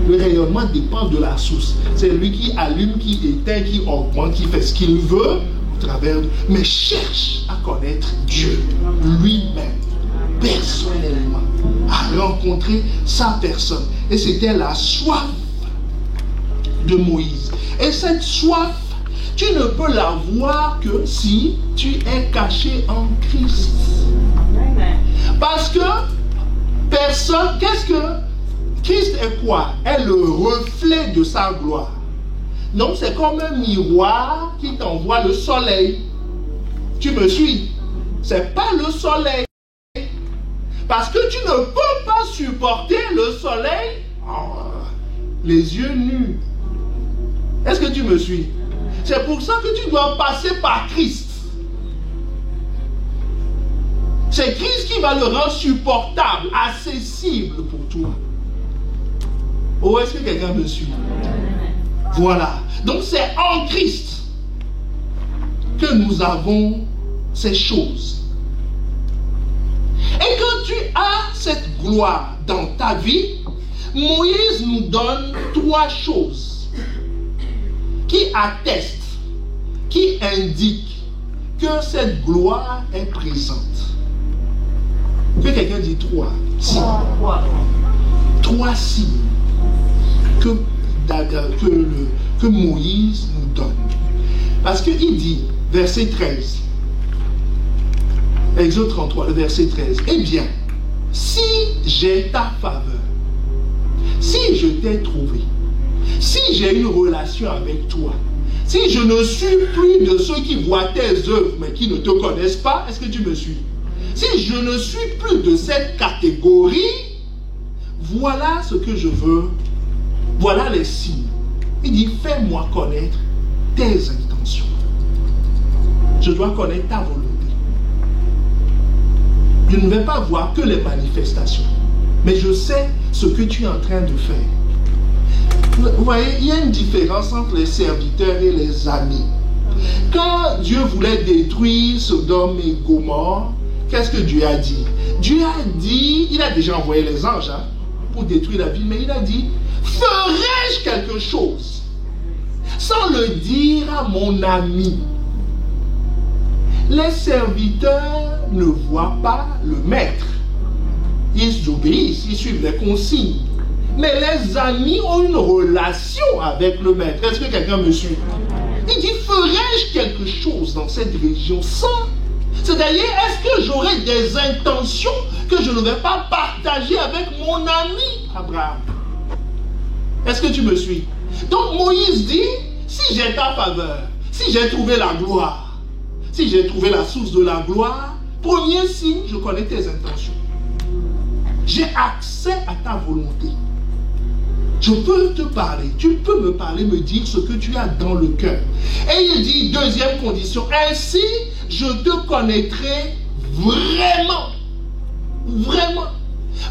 Le rayonnement dépend de la source. C'est lui qui allume, qui éteint, qui augmente, qui fait ce qu'il veut au travers. Mais cherche à connaître Dieu lui-même, personnellement, à rencontrer sa personne. Et c'était la soif de Moïse. Et cette soif, tu ne peux l'avoir que si tu es caché en Christ. Parce que personne, qu'est-ce que Christ est quoi? Est le reflet de sa gloire. Donc c'est comme un miroir qui t'envoie le soleil. Tu me suis? C'est pas le soleil. Parce que tu ne peux pas supporter le soleil les yeux nus. Est-ce que tu me suis? C'est pour ça que tu dois passer par Christ. C'est Christ qui va le rendre supportable, accessible pour toi. Oh, est-ce que quelqu'un me suit? Voilà. Donc c'est en Christ que nous avons ces choses. Et quand tu as cette gloire dans ta vie, Moïse nous donne 3 choses qui attestent, qui indiquent que cette gloire est présente. Que quelqu'un dit 3 signes. 3 signes que Moïse nous donne. Parce qu'il dit, verset 13, Exode 33, le verset 13, eh bien, si j'ai ta faveur, si je t'ai trouvé, si j'ai une relation avec toi, si je ne suis plus de ceux qui voient tes œuvres mais qui ne te connaissent pas, est-ce que tu me suis? Si je ne suis plus de cette catégorie, voilà ce que je veux, voilà les signes. Il dit, fais-moi connaître tes intentions. Je dois connaître ta volonté. Je ne vais pas voir que les manifestations, mais je sais ce que tu es en train de faire. Vous voyez, il y a une différence entre les serviteurs et les amis. Quand Dieu voulait détruire Sodome et Gomorrhe, qu'est-ce que Dieu a dit? Dieu a dit, il a déjà envoyé les anges pour détruire la ville, mais il a dit, ferai-je quelque chose sans le dire à mon ami? Les serviteurs ne voient pas le maître. Ils obéissent, ils suivent les consignes. Mais les amis ont une relation avec le maître. Est-ce que quelqu'un me suit? Il dit, ferai-je quelque chose dans cette région sans... C'est-à-dire, est-ce que j'aurai des intentions que je ne vais pas partager avec mon ami Abraham? Est-ce que tu me suis? Donc Moïse dit, si j'ai ta faveur, si j'ai trouvé la gloire, si j'ai trouvé la source de la gloire, premier signe, je connais tes intentions. J'ai accès à ta volonté. Je peux te parler, tu peux me parler, me dire ce que tu as dans le cœur. Et il dit, deuxième condition, ainsi je te connaîtrai vraiment. Vraiment.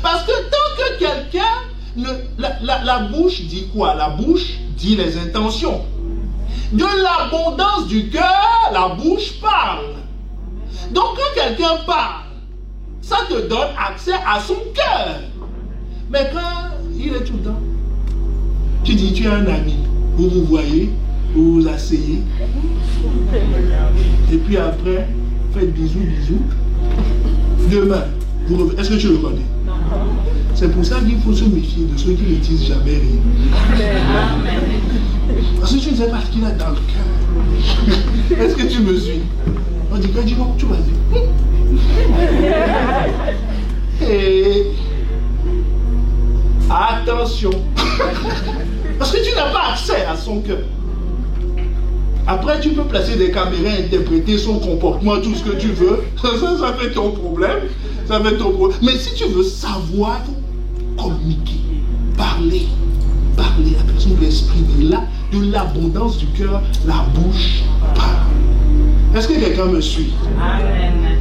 Parce que tant que quelqu'un, la bouche dit quoi? La bouche dit les intentions. De l'abondance du cœur, la bouche parle. Donc quand quelqu'un parle, ça te donne accès à son cœur. Mais quand il est tout le temps, tu dis, tu es un ami, vous vous voyez, vous vous asseyez, et puis après, faites bisous, bisous. Demain, est-ce que tu le connais? C'est pour ça qu'il faut se méfier de ceux qui ne disent jamais rien. Parce que tu ne sais pas ce qu'il a dans le cœur. Est-ce que tu me suis? On dit, quand tu vas dire. Et attention. Parce que tu n'as pas accès à son cœur. Après, tu peux placer des caméras, interpréter son comportement, tout ce que tu veux. Ça fait ton problème. Ça fait ton problème. Mais si tu veux savoir, communiquer, parler, la personne veut exprimer là, de l'abondance du cœur, la bouche parle. Est-ce que quelqu'un me suit? Amen.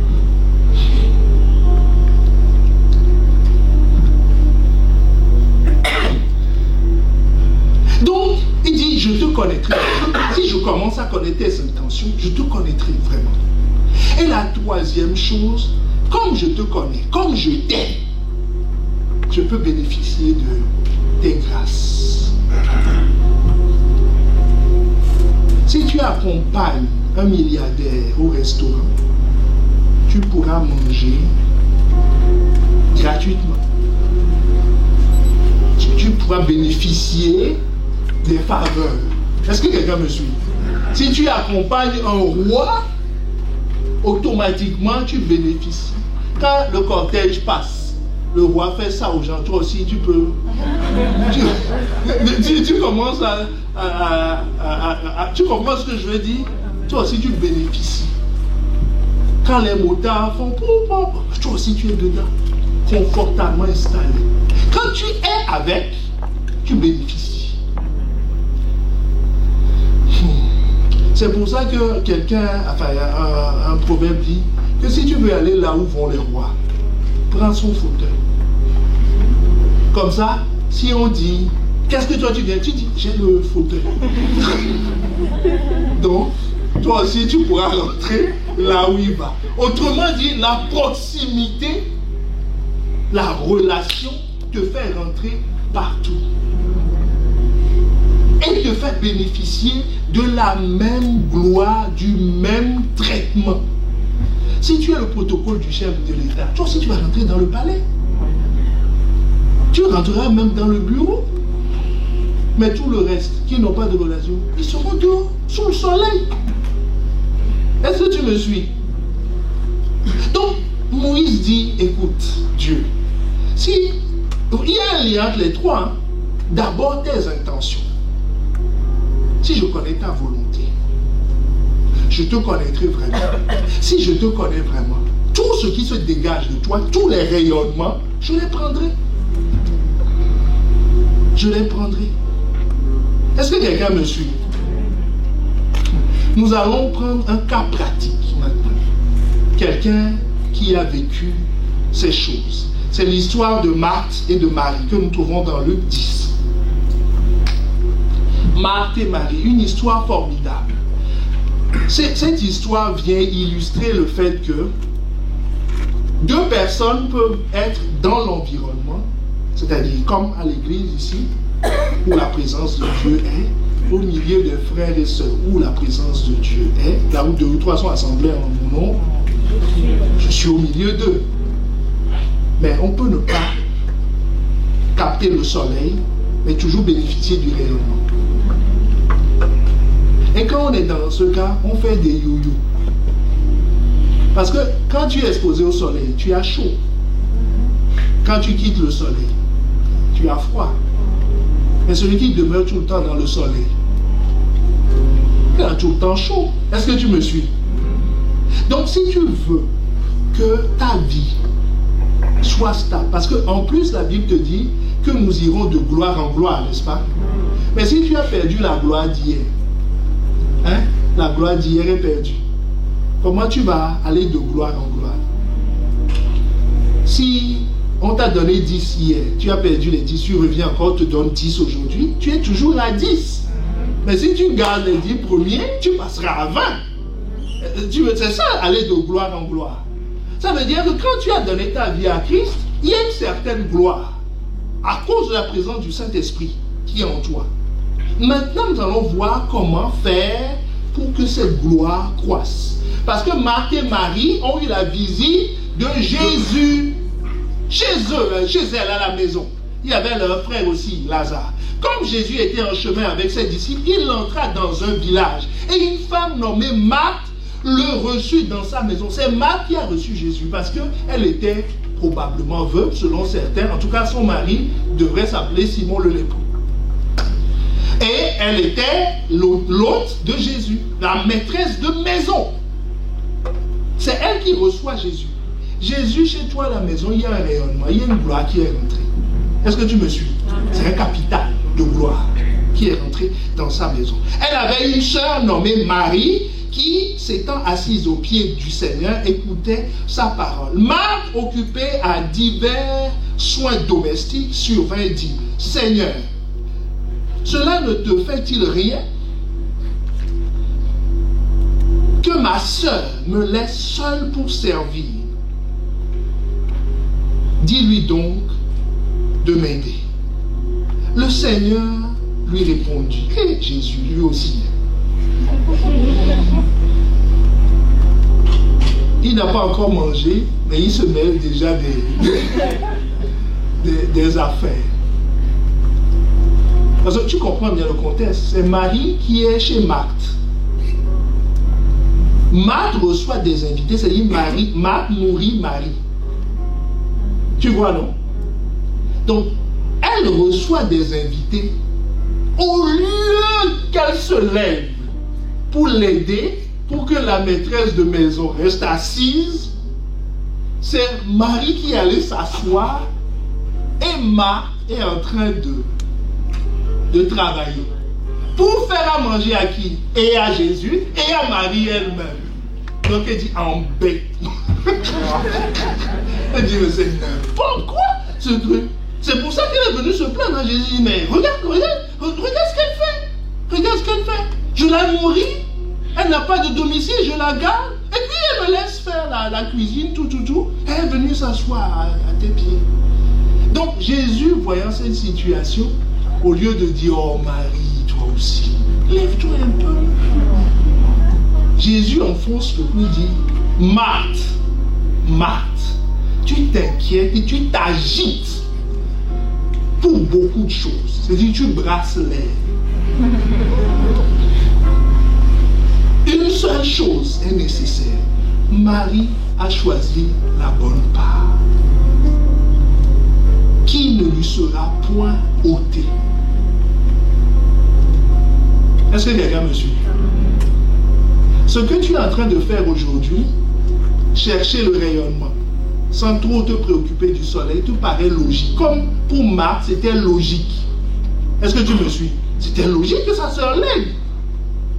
Donc, il dit, je te connaîtrai. Si je commence à connaître tes intentions, je te connaîtrai vraiment. Et la troisième chose, comme je te connais, comme je t'aime, je peux bénéficier tes grâces. Si tu accompagnes un milliardaire au restaurant, tu pourras manger gratuitement. Tu pourras bénéficier des faveurs. Est-ce que quelqu'un me suit? Si tu accompagnes un roi, automatiquement tu bénéficies. Quand le cortège passe, le roi fait ça aux gens, toi aussi tu peux. Tu commences tu comprends ce que je veux dire? Toi aussi tu bénéficies. Quand les motards font toi aussi tu es dedans, confortablement installé. Quand tu es avec, tu bénéficies. C'est pour ça que un proverbe dit que si tu veux aller là où vont les rois, prends son fauteuil. Comme ça, si on dit, qu'est-ce que toi tu viens? Tu dis, j'ai le fauteuil. Donc, toi aussi tu pourras rentrer là où il va. Autrement dit, la proximité, la relation te fait rentrer partout. Et te fait bénéficier de la même gloire, du même traitement. Si tu es le protocole du chef de l'État, toi aussi tu vas rentrer dans le palais. Tu rentreras même dans le bureau. Mais tout le reste, qui n'ont pas de relation, ils seront dehors, sous le soleil. Est-ce que tu me suis? Donc, Moïse dit, écoute, Dieu, si il y a un lien entre les trois, hein, d'abord tes intentions. Si je connais ta volonté, je te connaîtrai vraiment. Si je te connais vraiment, tout ce qui se dégage de toi, tous les rayonnements, je les prendrai. Je les prendrai. Est-ce que quelqu'un me suit? Nous allons prendre un cas pratique maintenant. Quelqu'un qui a vécu ces choses. C'est l'histoire de Marthe et de Marie que nous trouvons dans Luc 10. Marthe et Marie, une histoire formidable. Cette histoire vient illustrer le fait que deux personnes peuvent être dans l'environnement, c'est-à-dire comme à l'église ici, où la présence de Dieu est, au milieu des frères et sœurs, où la présence de Dieu est, là où deux ou trois sont assemblés en mon nom, je suis au milieu d'eux. Mais on peut ne pas capter le soleil, mais toujours bénéficier du rayonnement. Et quand on est dans ce cas, on fait des yo-yo. Parce que quand tu es exposé au soleil, tu as chaud. Quand tu quittes le soleil, tu as froid. Mais celui qui demeure tout le temps dans le soleil, il a tout le temps chaud. Est-ce que tu me suis? Donc si tu veux que ta vie soit stable, parce qu'en plus la Bible te dit que nous irons de gloire en gloire, n'est-ce pas? Mais si tu as perdu la gloire d'hier, hein, la gloire d'hier est perdue, comment tu vas aller de gloire en gloire? Si on t'a donné 10 hier, tu as perdu les 10, tu reviens encore, te donne 10 aujourd'hui, tu es toujours à 10. Mais si tu gardes les 10 premiers, tu passeras à 20. C'est ça, aller de gloire en gloire. Ça veut dire que quand tu as donné ta vie à Christ, il y a une certaine gloire à cause de la présence du Saint-Esprit qui est en toi. Maintenant, nous allons voir comment faire pour que cette gloire croisse. Parce que Marthe et Marie ont eu la visite de Jésus chez elle à la maison. Il y avait leur frère aussi, Lazare. Comme Jésus était en chemin avec ses disciples, il entra dans un village. Et une femme nommée Marthe le reçut dans sa maison. C'est Marthe qui a reçu Jésus parce qu'elle était probablement veuve, selon certains. En tout cas, son mari devrait s'appeler Simon le lépreux. Et elle était l'hôte de Jésus, la maîtresse de maison. C'est elle qui reçoit Jésus. Jésus, chez toi à la maison, il y a un rayonnement, il y a une gloire qui est rentrée. Est-ce que tu me suis? C'est un capital de gloire qui est rentré dans sa maison. Elle avait une sœur nommée Marie qui, s'étant assise aux pieds du Seigneur, écoutait sa parole. Marthe, occupée à divers soins domestiques, survint et dit, Seigneur, cela ne te fait-il rien que ma sœur me laisse seule pour servir? Dis-lui donc de m'aider. Le Seigneur lui répondit. Et Jésus, lui aussi. Il n'a pas encore mangé, mais il se mêle déjà des affaires. Parce que tu comprends bien le contexte. C'est Marie qui est chez Marthe. Marthe reçoit des invités, c'est-à-dire Marthe nourrit Marie. Tu vois, non? Donc, elle reçoit des invités. Au lieu qu'elle se lève pour l'aider, pour que la maîtresse de maison reste assise, c'est Marie qui allait s'asseoir et Marthe est en train de travailler. Pour faire à manger à qui? Et à Jésus et à Marie elle-même. Donc elle dit en bête. Elle dit mais c'est n'importe quoi ce truc. C'est pour ça qu'elle est venue se plaindre à Jésus. Mais regarde ce qu'elle fait. Regarde ce qu'elle fait. Je la nourris. Elle n'a pas de domicile, je la garde. Et puis elle me laisse faire la cuisine, tout. Elle est venue s'asseoir à tes pieds. Donc Jésus, voyant cette situation, au lieu de dire, oh Marie, toi aussi, lève-toi un peu. Jésus enfonce le cou et dit, Marthe, tu t'inquiètes et tu t'agites pour beaucoup de choses. C'est-à-dire, tu brasses l'air. Une seule chose est nécessaire. Marie a choisi la bonne part, qui ne lui sera point ôtée. Est-ce que quelqu'un me suit? Ce que tu es en train de faire aujourd'hui, chercher le rayonnement, sans trop te préoccuper du soleil, te paraît logique. Comme pour Marthe, c'était logique. Est-ce que tu me suis? C'était logique que sa sœur l'aide.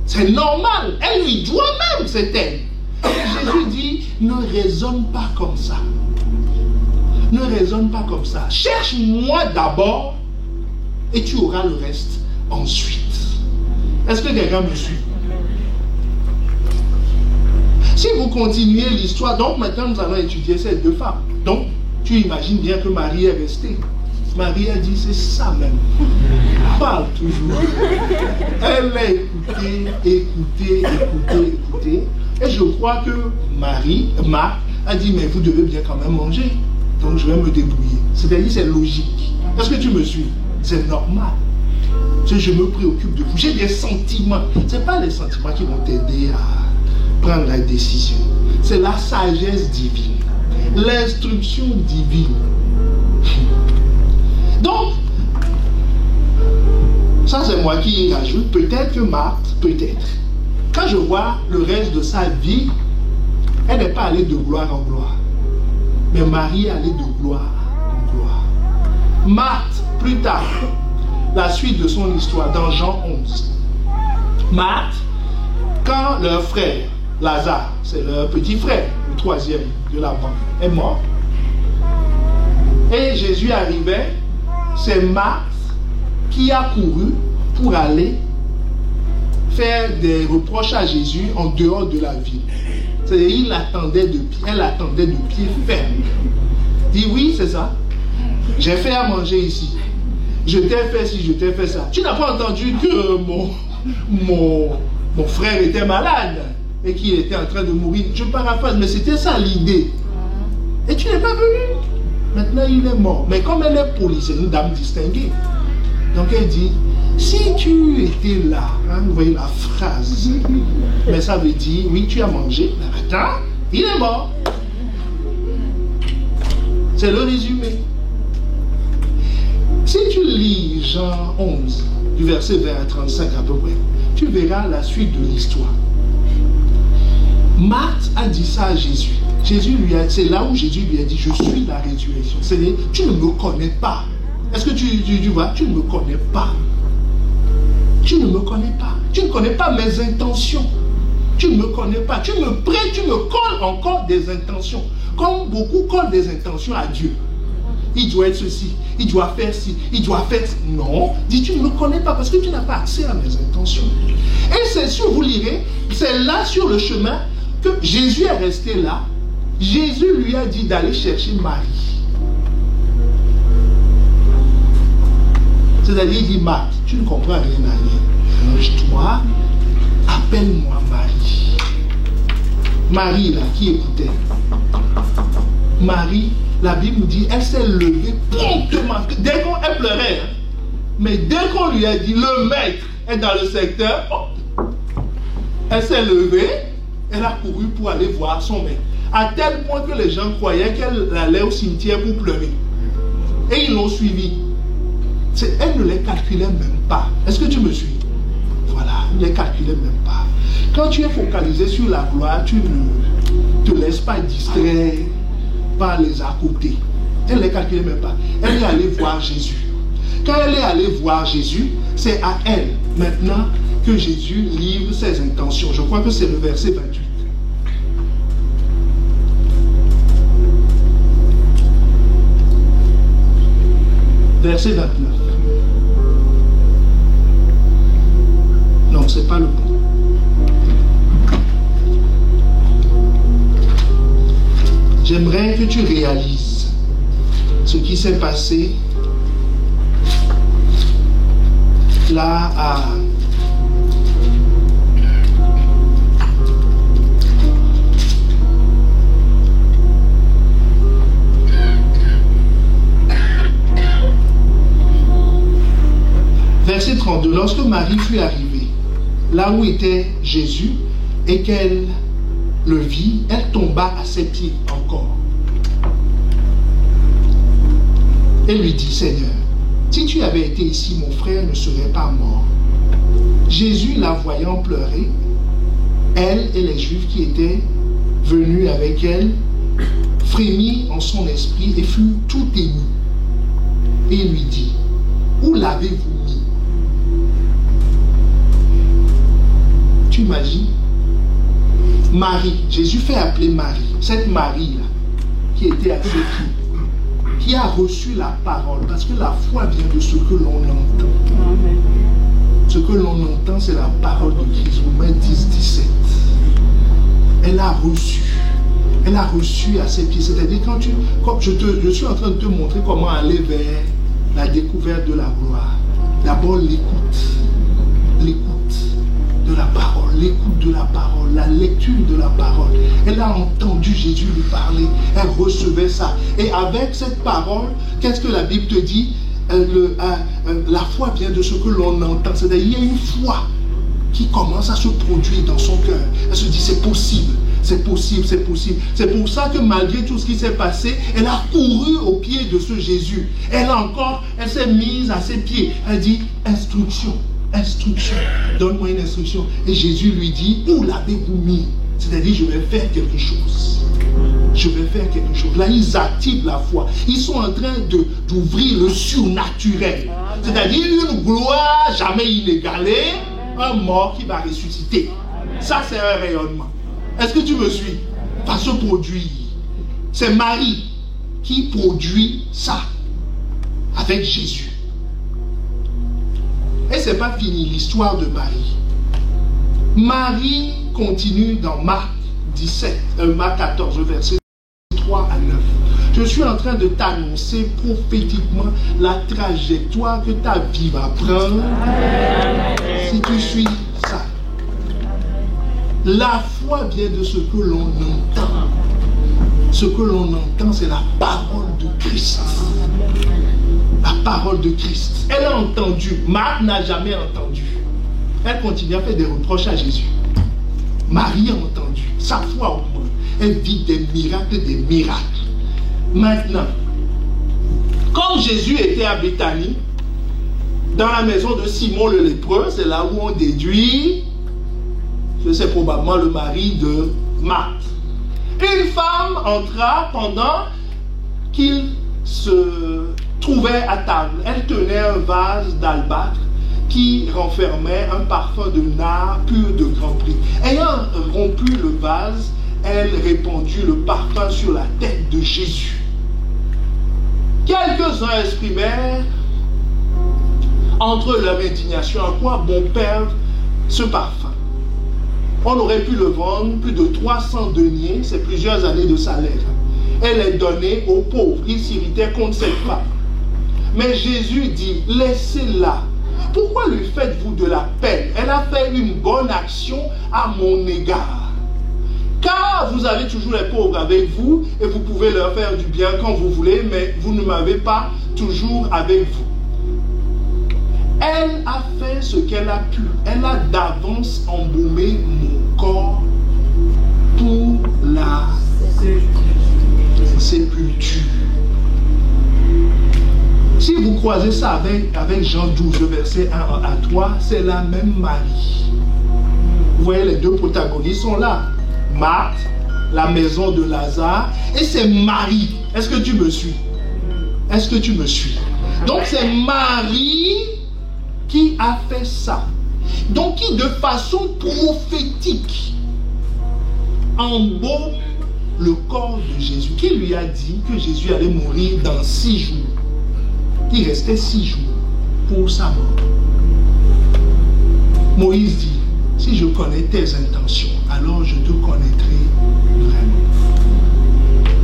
C'est normal. Elle lui doit même cette aide. Jésus dit, ne raisonne pas comme ça. Ne raisonne pas comme ça. Cherche-moi d'abord et tu auras le reste ensuite. Est-ce que quelqu'un me suit? Si vous continuez l'histoire, donc maintenant nous allons étudier ces deux femmes. Donc, tu imagines bien que Marie est restée. Marie a dit, c'est ça même. Parle toujours. Elle a écouté. Et je crois que Marthe a dit, mais vous devez bien quand même manger. Donc je vais me débrouiller. C'est-à-dire, c'est logique. Est-ce que tu me suis? C'est normal. Je me préoccupe de vous. J'ai des sentiments. Ce n'est pas les sentiments qui vont t'aider à prendre la décision. C'est la sagesse divine. L'instruction divine. Donc, ça c'est moi qui y rajoute. Peut-être que Marthe, quand je vois le reste de sa vie, elle n'est pas allée de gloire en gloire. Mais Marie est allée de gloire en gloire. Marthe, plus tard, la suite de son histoire dans Jean 11. Marthe, quand leur frère, Lazare, c'est leur petit frère, le troisième de la bande, est mort. Et Jésus arrivait, c'est Marthe qui a couru pour aller faire des reproches à Jésus en dehors de la ville. C'est-à-dire, elle attendait de pied ferme. Dit oui, c'est ça. J'ai fait à manger ici. Je t'ai fait ci, je t'ai fait ça. Tu n'as pas entendu que mon frère était malade et qu'il était en train de mourir. Je paraphrase, mais c'était ça l'idée. Et tu n'es pas venu. Maintenant, il est mort. Mais comme elle est polie, c'est une dame distinguée. Donc elle dit, si tu étais là, hein, vous voyez la phrase, mais ça veut dire, oui, tu as mangé, mais attends, il est mort. C'est le résumé. Si tu lis Jean 11, du verset 20 à 35 à peu près, tu verras la suite de l'histoire. Marthe a dit ça à Jésus. C'est là où Jésus lui a dit, je suis la résurrection. C'est-à-dire, tu ne me connais pas. Est-ce que tu vois, tu ne me connais pas. Tu ne me connais pas. Tu ne connais pas mes intentions. Tu ne me connais pas. Tu me prêtes, tu me colles encore des intentions. Comme beaucoup collent des intentions à Dieu. Il doit être ceci, il doit faire ci, il doit faire... Non, dis tu ne me connais pas parce que tu n'as pas accès à mes intentions. Et c'est sûr, vous lirez, c'est là sur le chemin que Jésus est resté là. Jésus lui a dit d'aller chercher Marie. C'est-à-dire, il dit, Marthe, tu ne comprends rien à rien. Range-toi, appelle-moi Marie. Marie, là, qui écoutait? Marie, la Bible nous dit, elle s'est levée promptement. Dès qu'elle pleurait, hein, mais dès qu'on lui a dit, le maître est dans le secteur, oh, elle s'est levée, elle a couru pour aller voir son maître. À tel point que les gens croyaient qu'elle allait au cimetière pour pleurer. Et ils l'ont suivi. Elle ne les calculait même pas. Est-ce que tu me suis? Voilà, elle ne les calculait même pas. Quand tu es focalisé sur la gloire, tu ne te laisses pas distraire par les à côté. Elle ne les calculait même pas. Elle est allée voir Jésus. Quand elle est allée voir Jésus, c'est à elle maintenant que Jésus livre ses intentions. Je crois que c'est le verset 28. Verset 29. Non, c'est pas le bon. J'aimerais que tu réalises ce qui s'est passé là à verset 32. Lorsque Marie fut arrivée là où était Jésus et qu'elle le vit, elle tomba à ses pieds encore et lui dit, Seigneur, si tu avais été ici, mon frère ne serait pas mort. Jésus, la voyant pleurer, elle et les Juifs qui étaient venus avec elle, frémit en son esprit et fut tout ému. Et il lui dit, où l'avez-vous mis? Tu imagines? Marie, Jésus fait appeler Marie, cette Marie-là, qui était à ses pieds, qui a reçu la parole, parce que la foi vient de ce que l'on entend. Amen. Ce que l'on entend, c'est la parole de Christ. Romains 10, 17. Elle a reçu à ses pieds. C'est-à-dire, quand je suis en train de te montrer comment aller vers la découverte de la gloire. D'abord, l'écoute de la parole, l'écoute de la parole, la lecture de la parole. Elle a entendu Jésus lui parler, elle recevait ça. Et avec cette parole, qu'est-ce que la Bible te dit? La foi vient de ce que l'on entend. C'est-à-dire, il y a une foi qui commence à se produire dans son cœur. Elle se dit, c'est possible, c'est possible, c'est possible. C'est pour ça que malgré tout ce qui s'est passé, elle a couru aux pieds de ce Jésus. Elle s'est mise à ses pieds. Elle dit, instruction. Instruction, donne-moi une instruction. Et Jésus lui dit, où l'avez-vous mis? C'est-à-dire, je vais faire quelque chose. Je vais faire quelque chose. Là, ils activent la foi. Ils sont en train d'ouvrir le surnaturel. C'est-à-dire, une gloire jamais inégalée, un mort qui va ressusciter. Ça, c'est un rayonnement. Est-ce que tu me suis? Va se produire. C'est Marie qui produit ça avec Jésus. Et ce n'est pas fini l'histoire de Marie. Marie continue dans Marc 14, verset 3 à 9. Je suis en train de t'annoncer prophétiquement la trajectoire que ta vie va prendre si tu suis ça. La foi vient de ce que l'on entend. Ce que l'on entend, c'est la parole de Christ. La parole de Christ. Elle a entendu. Marc n'a jamais entendu. Elle continue à faire des reproches à Jésus. Marie a entendu. Sa foi au moins. Elle vit des miracles, des miracles. Maintenant, quand Jésus était à Béthanie, dans la maison de Simon le lépreux, c'est là où on déduit que c'est probablement le mari de Marthe. Une femme entra pendant qu'il se trouvait à table. Elle tenait un vase d'albâtre qui renfermait un parfum de nard pur de grand prix. Ayant rompu le vase, elle répandit le parfum sur la tête de Jésus. Quelques-uns exprimèrent entre leur indignation à quoi bon perdre ce parfum. On aurait pu le vendre plus de 300 deniers, c'est plusieurs années de salaire, et les donner aux pauvres. Ils s'irritaient contre cette femme. Mais Jésus dit, laissez-la. Pourquoi lui faites-vous de la peine? Elle a fait une bonne action à mon égard. Car vous avez toujours les pauvres avec vous et vous pouvez leur faire du bien quand vous voulez, mais vous ne m'avez pas toujours avec vous. Elle a fait ce qu'elle a pu. Elle a d'avance embaumé mon corps pour la sépulture. Si vous croisez ça avec Jean 12, verset 1 à 3, c'est la même Marie. Vous voyez, les deux protagonistes sont là. Marthe, la maison de Lazare, et c'est Marie. Est-ce que tu me suis? Est-ce que tu me suis? Donc c'est Marie qui a fait ça. Donc qui de façon prophétique embaume le corps de Jésus, qui lui a dit que Jésus allait mourir dans 6 jours. Il restait 6 jours pour sa mort. Moïse dit, si je connais tes intentions, alors je te connaîtrai vraiment.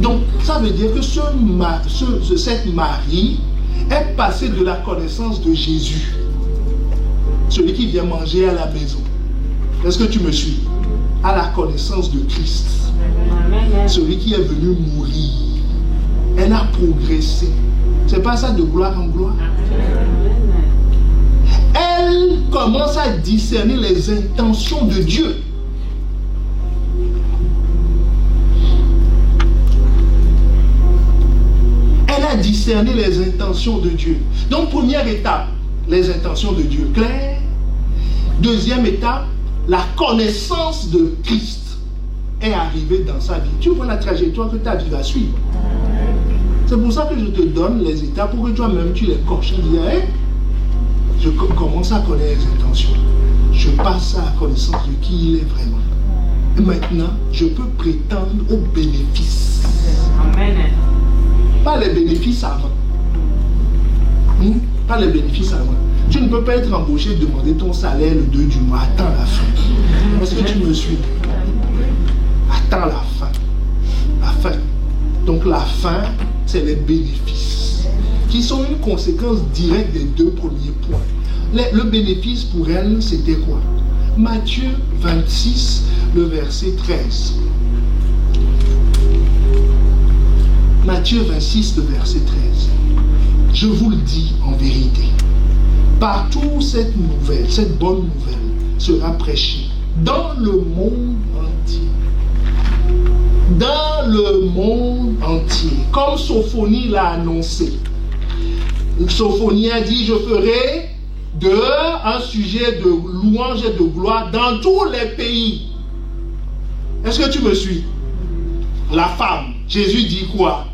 Donc, ça veut dire que cette Marie est passée de la connaissance de Jésus, celui qui vient manger à la maison. Est-ce que tu me suis? À la connaissance de Christ, celui qui est venu mourir. Elle a progressé. C'est pas ça de gloire en gloire. Elle commence à discerner les intentions de Dieu. Elle a discerné les intentions de Dieu. Donc, première étape, les intentions de Dieu claires. Deuxième étape, la connaissance de Christ est arrivée dans sa vie. Tu vois la trajectoire que ta vie va suivre. C'est pour ça que je te donne les étapes pour que toi-même tu les coches. Je commence à connaître les intentions. Je passe à la connaissance de qui il est vraiment. Et maintenant, je peux prétendre aux bénéfices. Amen. Pas les bénéfices avant. Pas les bénéfices avant. Tu ne peux pas être embauché et demander ton salaire le 2 du mois. Attends la fin. Est-ce que tu me suis? Attends la fin. La fin. Donc la fin, c'est les bénéfices, qui sont une conséquence directe des 2 premiers points. Le bénéfice pour elle, c'était quoi? Matthieu 26, le verset 13. Matthieu 26, le verset 13. Je vous le dis en vérité, partout cette nouvelle, cette bonne nouvelle sera prêchée dans le monde entier. Dans le monde entier, comme Sophonie l'a annoncé. Sophonie a dit, je ferai un sujet de louange et de gloire dans tous les pays. Est-ce que tu me suis? La femme, Jésus dit quoi?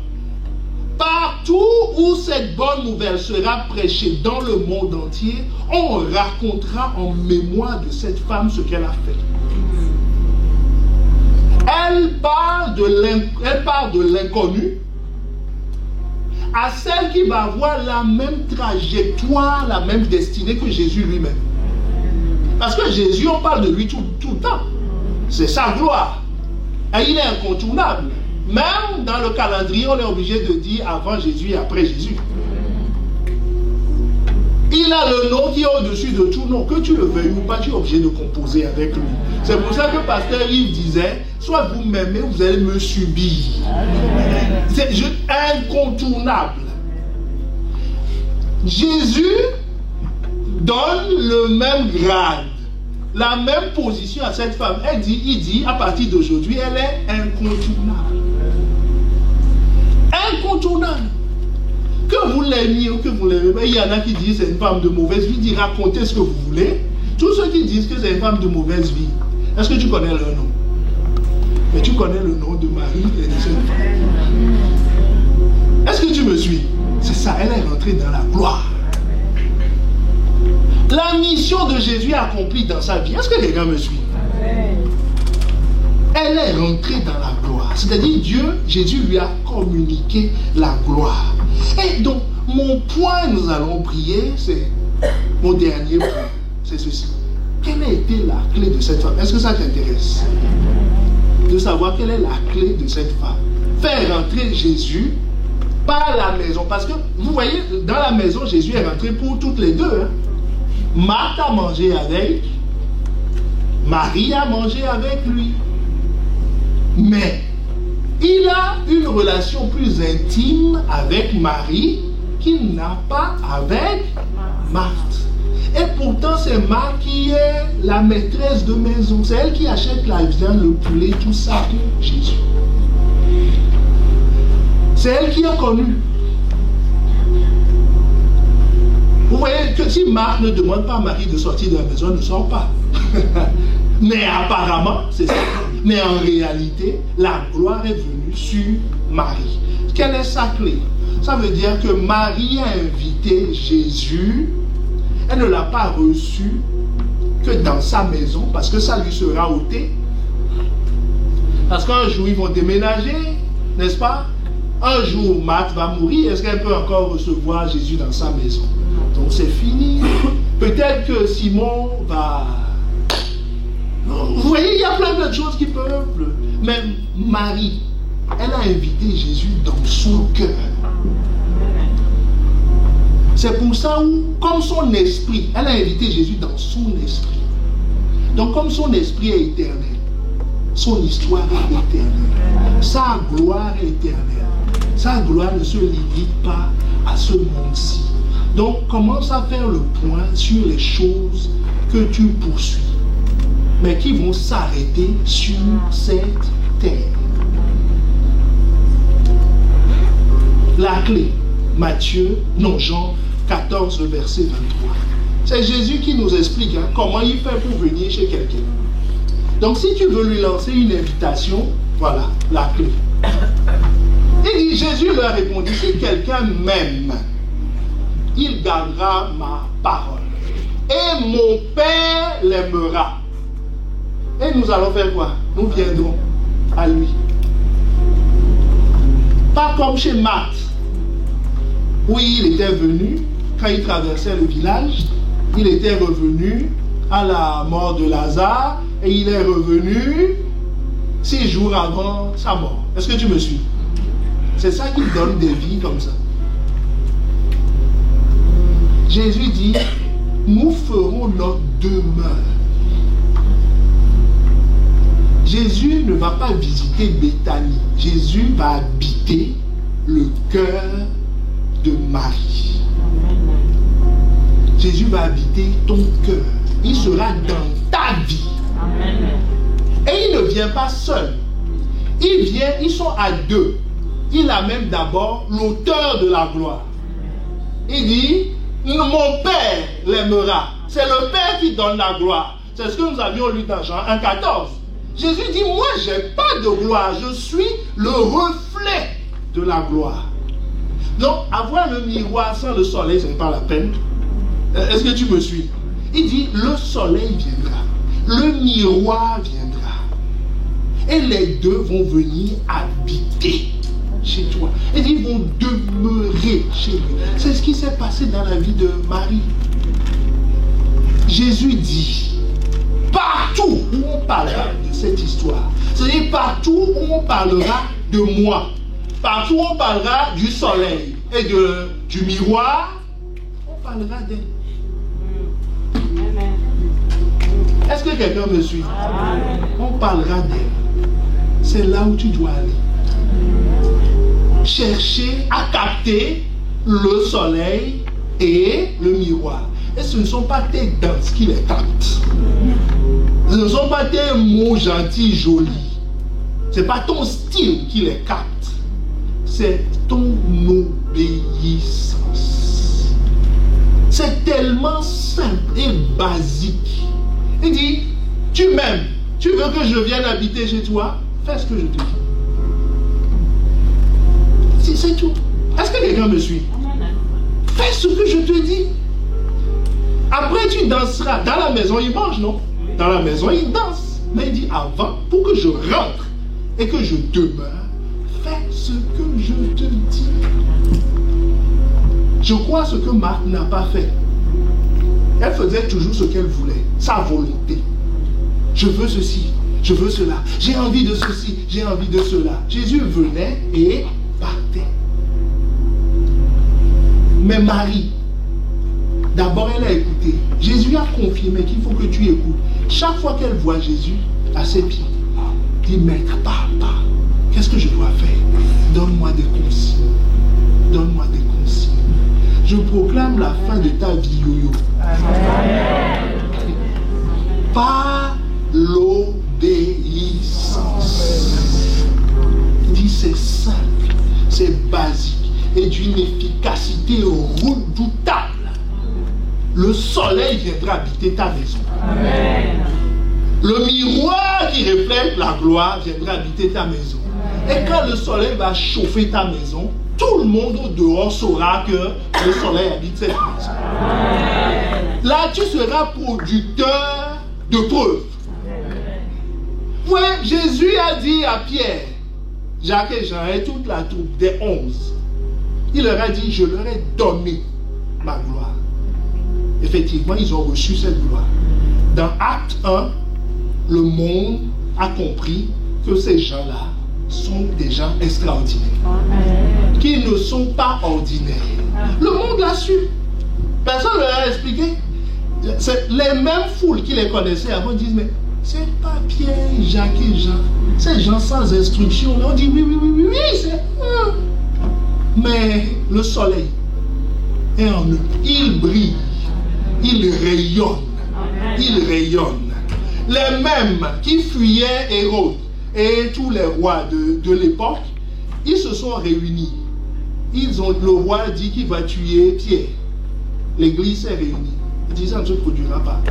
Partout où cette bonne nouvelle sera prêchée dans le monde entier, on racontera en mémoire de cette femme ce qu'elle a fait. Elle parle de l'inconnu à celle qui va avoir la même trajectoire, la même destinée que Jésus lui-même. Parce que Jésus, on parle de lui tout le temps. C'est sa gloire. Et il est incontournable. Même dans le calendrier, on est obligé de dire avant Jésus et après Jésus. Il a le nom qui est au-dessus de tout nom. Que tu le veuilles ou pas, tu es obligé de composer avec lui. C'est pour ça que Pasteur Yves disait, soit vous m'aimez, vous allez me subir. C'est incontournable. Jésus donne le même grade, la même position à cette femme. Il dit, à partir d'aujourd'hui, elle est incontournable. Incontournable. Que vous l'aimiez ou que vous l'aimez pas, il y en a qui disent c'est une femme de mauvaise vie, il dit racontez ce que vous voulez. Tous ceux qui disent que c'est une femme de mauvaise vie, est-ce que tu connais leur nom? Mais tu connais le nom de Marie et de cette femme. Est-ce que tu me suis? C'est ça, elle est rentrée dans la gloire. La mission de Jésus est accomplie dans sa vie. Est-ce que quelqu'un me suit? Elle est rentrée dans la gloire. C'est-à-dire Jésus lui a communiqué la gloire. Et donc, mon point, nous allons prier, c'est mon dernier point. C'est ceci. Quelle a été la clé de cette femme? Est-ce que ça t'intéresse? De savoir quelle est la clé de cette femme. Faire rentrer Jésus pas la maison. Parce que, vous voyez, dans la maison, Jésus est rentré pour toutes les deux. Hein. Marthe a mangé avec, Marie a mangé avec lui. Mais, il a une relation plus intime avec Marie qu'il n'a pas avec Marthe. Et pourtant, c'est Marthe qui est la maîtresse de maison. C'est elle qui achète la viande, le poulet, tout ça pour Jésus. C'est elle qui a connu. Vous voyez que si Marthe ne demande pas à Marie de sortir de la maison, elle ne sort pas. Mais apparemment, c'est ça. Mais en réalité, la gloire est venue sur Marie. Quelle est sa clé? Ça veut dire que Marie a invité Jésus. Elle ne l'a pas reçu que dans sa maison, parce que ça lui sera ôté. Parce qu'un jour, ils vont déménager, n'est-ce pas? Un jour, Marthe va mourir. Est-ce qu'elle peut encore recevoir Jésus dans sa maison? Donc c'est fini. Peut-être que Simon va... Vous voyez, il y a plein de choses qui peuvent... Mais Marie, elle a invité Jésus dans son cœur. C'est pour ça où, comme son esprit, elle a invité Jésus dans son esprit. Donc comme son esprit est éternel, son histoire est éternelle. Sa gloire est éternelle. Sa gloire ne se limite pas à ce monde-ci. Donc commence à faire le point sur les choses que tu poursuis, mais qui vont s'arrêter sur cette terre. La clé, Jean 14, verset 23. C'est Jésus qui nous explique comment il fait pour venir chez quelqu'un. Donc si tu veux lui lancer une invitation, voilà la clé. Et Jésus leur répondit, si quelqu'un m'aime, il gardera ma parole. Et mon Père l'aimera. Et nous allons faire quoi? Nous viendrons à lui. Pas comme chez Marthe. Oui, il était venu, quand il traversait le village, il était revenu à la mort de Lazare et il est revenu 6 jours avant sa mort. Est-ce que tu me suis? C'est ça qui donne des vies comme ça. Jésus dit, nous ferons notre demeure. Jésus ne va pas visiter Béthanie. Jésus va habiter le cœur de Marie. Jésus va habiter ton cœur. Il sera dans ta vie. Et il ne vient pas seul. Il vient, ils sont à deux. Il amène d'abord l'auteur de la gloire. Il dit, mon Père l'aimera. C'est le Père qui donne la gloire. C'est ce que nous avions lu dans Jean 1,14. Jésus dit, moi je n'ai pas de gloire. Je suis le reflet de la gloire. Donc, avoir le miroir sans le soleil, ce n'est pas la peine. Est-ce que tu me suis? Il dit, le soleil viendra. Le miroir viendra. Et les deux vont venir habiter chez toi. Et ils vont demeurer chez lui. C'est ce qui s'est passé dans la vie de Marie. Jésus dit, partout où on parlera de cette histoire, c'est-à-dire partout où on parlera de moi, partout où on parlera du soleil et du miroir, on parlera d'elle. Est-ce que quelqu'un me suit? On parlera d'elle. C'est là où tu dois aller. Chercher à capter le soleil et le miroir. Et ce ne sont pas tes danses qui les captent. Ce ne sont pas tes mots gentils, jolis. Ce n'est pas ton style qui les capte. C'est ton obéissance. C'est tellement simple et basique. Il dit, tu m'aimes, tu veux que je vienne habiter chez toi? Fais ce que je te dis. C'est tout. Est-ce que quelqu'un me suit? Fais ce que je te dis. Après, tu danseras. Dans la maison, il mange, non? Dans la maison, il danse. Mais il dit, avant, pour que je rentre et que je demeure, fais ce que je te dis. Je crois ce que Marthe n'a pas fait. Elle faisait toujours ce qu'elle voulait, sa volonté. Je veux ceci, je veux cela, j'ai envie de ceci, j'ai envie de cela. Jésus venait et partait. Mais Marie, d'abord elle a écouté. Jésus a confirmé qu'il faut que tu écoutes. Chaque fois qu'elle voit Jésus à ses pieds, dit, maître, parle. Qu'est-ce que je dois faire? Donne-moi des consignes. Donne-moi des consignes. Je proclame la fin de ta vie, Yo-Yo. Par l'obéissance. Dit, c'est simple, c'est basique et d'une efficacité redoutable. Le soleil viendra habiter ta maison. Amen. Le miroir qui reflète la gloire viendra habiter ta maison. Et quand le soleil va chauffer ta maison, tout le monde au dehors saura que le soleil habite cette maison. Amen. Là, tu seras producteur de preuves. Oui, Jésus a dit à Pierre, Jacques et Jean et toute la troupe des 11, il leur a dit, je leur ai donné ma gloire. Effectivement, ils ont reçu cette gloire. Dans Acte 1, le monde a compris que ces gens-là sont des gens extraordinaires. Amen. Qu'ils ne sont pas ordinaires. Le monde l'a su. Personne ne leur a expliqué. Les mêmes foules qui les connaissaient avant disent, mais c'est pas Pierre, Jacques et Jean. Ces gens sans instruction. On dit, oui, c'est eux. Mais le soleil est en eux. Il brille. Il rayonne. Il rayonne. Les mêmes qui fuyaient Hérode et tous les rois de l'époque, ils se sont réunis. Le roi dit qu'il va tuer Pierre. L'église s'est réunie. Il dit, ça ne se produira pas.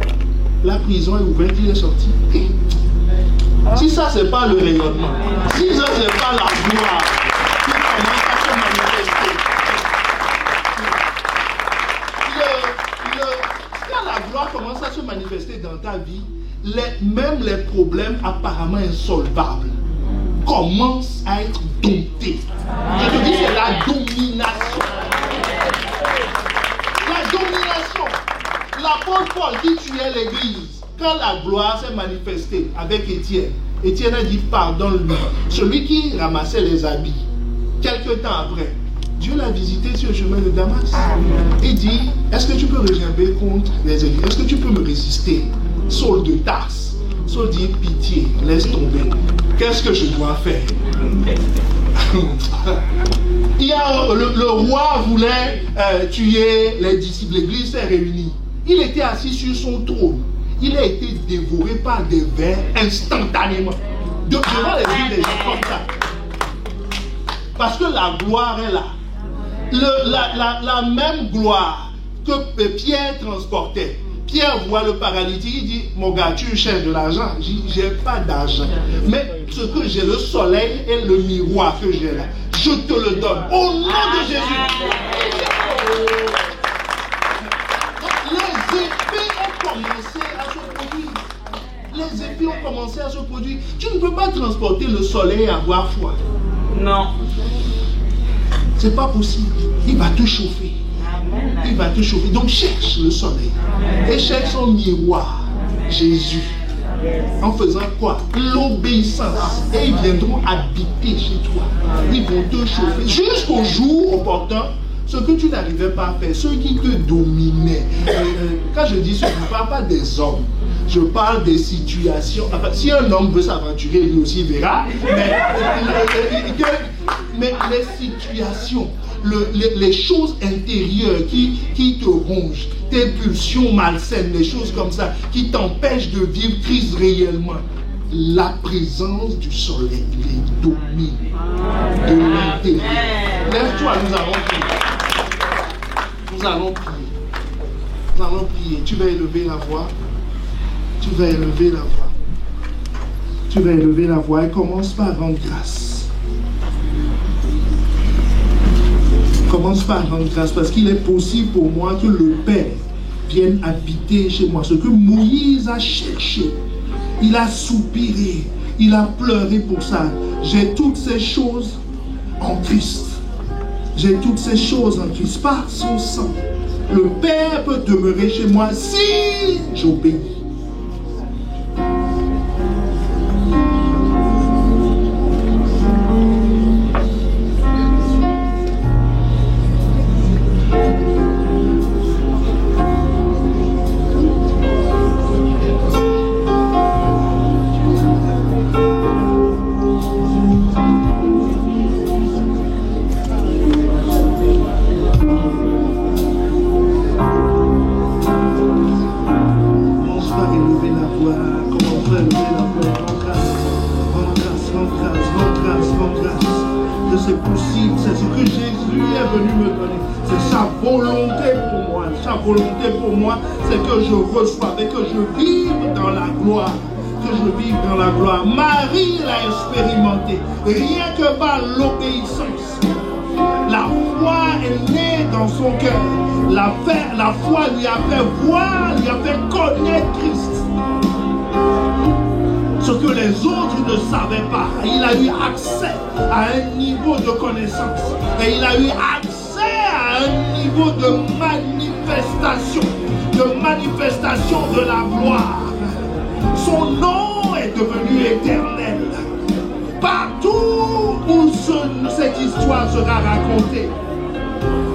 La prison est ouverte, il est sorti. Si ça, c'est pas le rayonnement, si ça, c'est pas la gloire qui commence à se manifester, quand la gloire commence à se manifester dans ta vie, même les problèmes apparemment insolvables commencent à être domptés. Je te dis, c'est la domination. La domination. L'apôtre Paul qui tuait l'église, quand la gloire s'est manifestée avec Étienne, Étienne a dit pardonne-lui. Celui qui ramassait les habits, quelques temps après, Dieu l'a visité sur le chemin de Damas. Et dit, est-ce que tu peux regimber contre les églises? Est-ce que tu peux me résister? Saul de Tarse. Saul dit, pitié, laisse tomber. Qu'est-ce que je dois faire? Le roi voulait tuer les disciples. L'église s'est réunie. Il était assis sur son trône. Il a été dévoré par des vers instantanément. Devant les yeux des gens comme ça. Parce que la gloire est là. La même gloire que Pierre transportait. Pierre voit le paralytique, il dit, mon gars, tu cherches de l'argent? J'ai pas d'argent. Mais ce que j'ai, le soleil et le miroir que j'ai là, je te le donne. Au nom de Jésus. Les effets ont commencé à se produire. Les effets ont commencé à se produire. Tu ne peux pas transporter le soleil et avoir froid. Non. C'est pas possible. Il va te chauffer. Il va te chauffer. Donc cherche le soleil. Et cherche son miroir. Jésus. En faisant quoi? L'obéissance. Et ils viendront habiter chez toi. Ils vont te chauffer. Jusqu'au jour opportun, ce que tu n'arrivais pas à faire, ceux qui te dominaient. Quand je dis ça, je ne parle pas des hommes. Je parle des situations. Enfin, si un homme veut s'aventurer, lui aussi verra. Mais les situations, les choses intérieures qui te rongent, tes pulsions malsaines, les choses comme ça, qui t'empêchent de vivre Christ réellement. La présence du soleil les domine de l'intérieur. Lève-toi, nous allons prier. Nous allons prier. Nous allons prier. Tu vas élever la voix. Tu vas élever la voix. Tu vas élever la voix et commence par rendre grâce. Commence par rendre grâce parce qu'il est possible pour moi que le Père vienne habiter chez moi. Ce que Moïse a cherché, il a soupiré, il a pleuré pour ça. J'ai toutes ces choses en Christ. J'ai toutes ces choses en Christ. Par son sang, le Père peut demeurer chez moi si j'obéis. c'est possible, c'est ce que Jésus est venu me donner. C'est sa volonté pour moi. Sa volonté pour moi, c'est que je reçoive et que je vive dans la gloire. Que je vive dans la gloire. Marie l'a expérimenté. Rien que par l'obéissance. La foi est née dans son cœur. La foi lui a fait voir, lui a fait connaître Christ. Ce que les autres ne savaient pas. Il a eu accès à un niveau de connaissance. Et il a eu accès à un niveau de manifestation de la gloire. Son nom est devenu éternel. Partout où cette histoire sera racontée,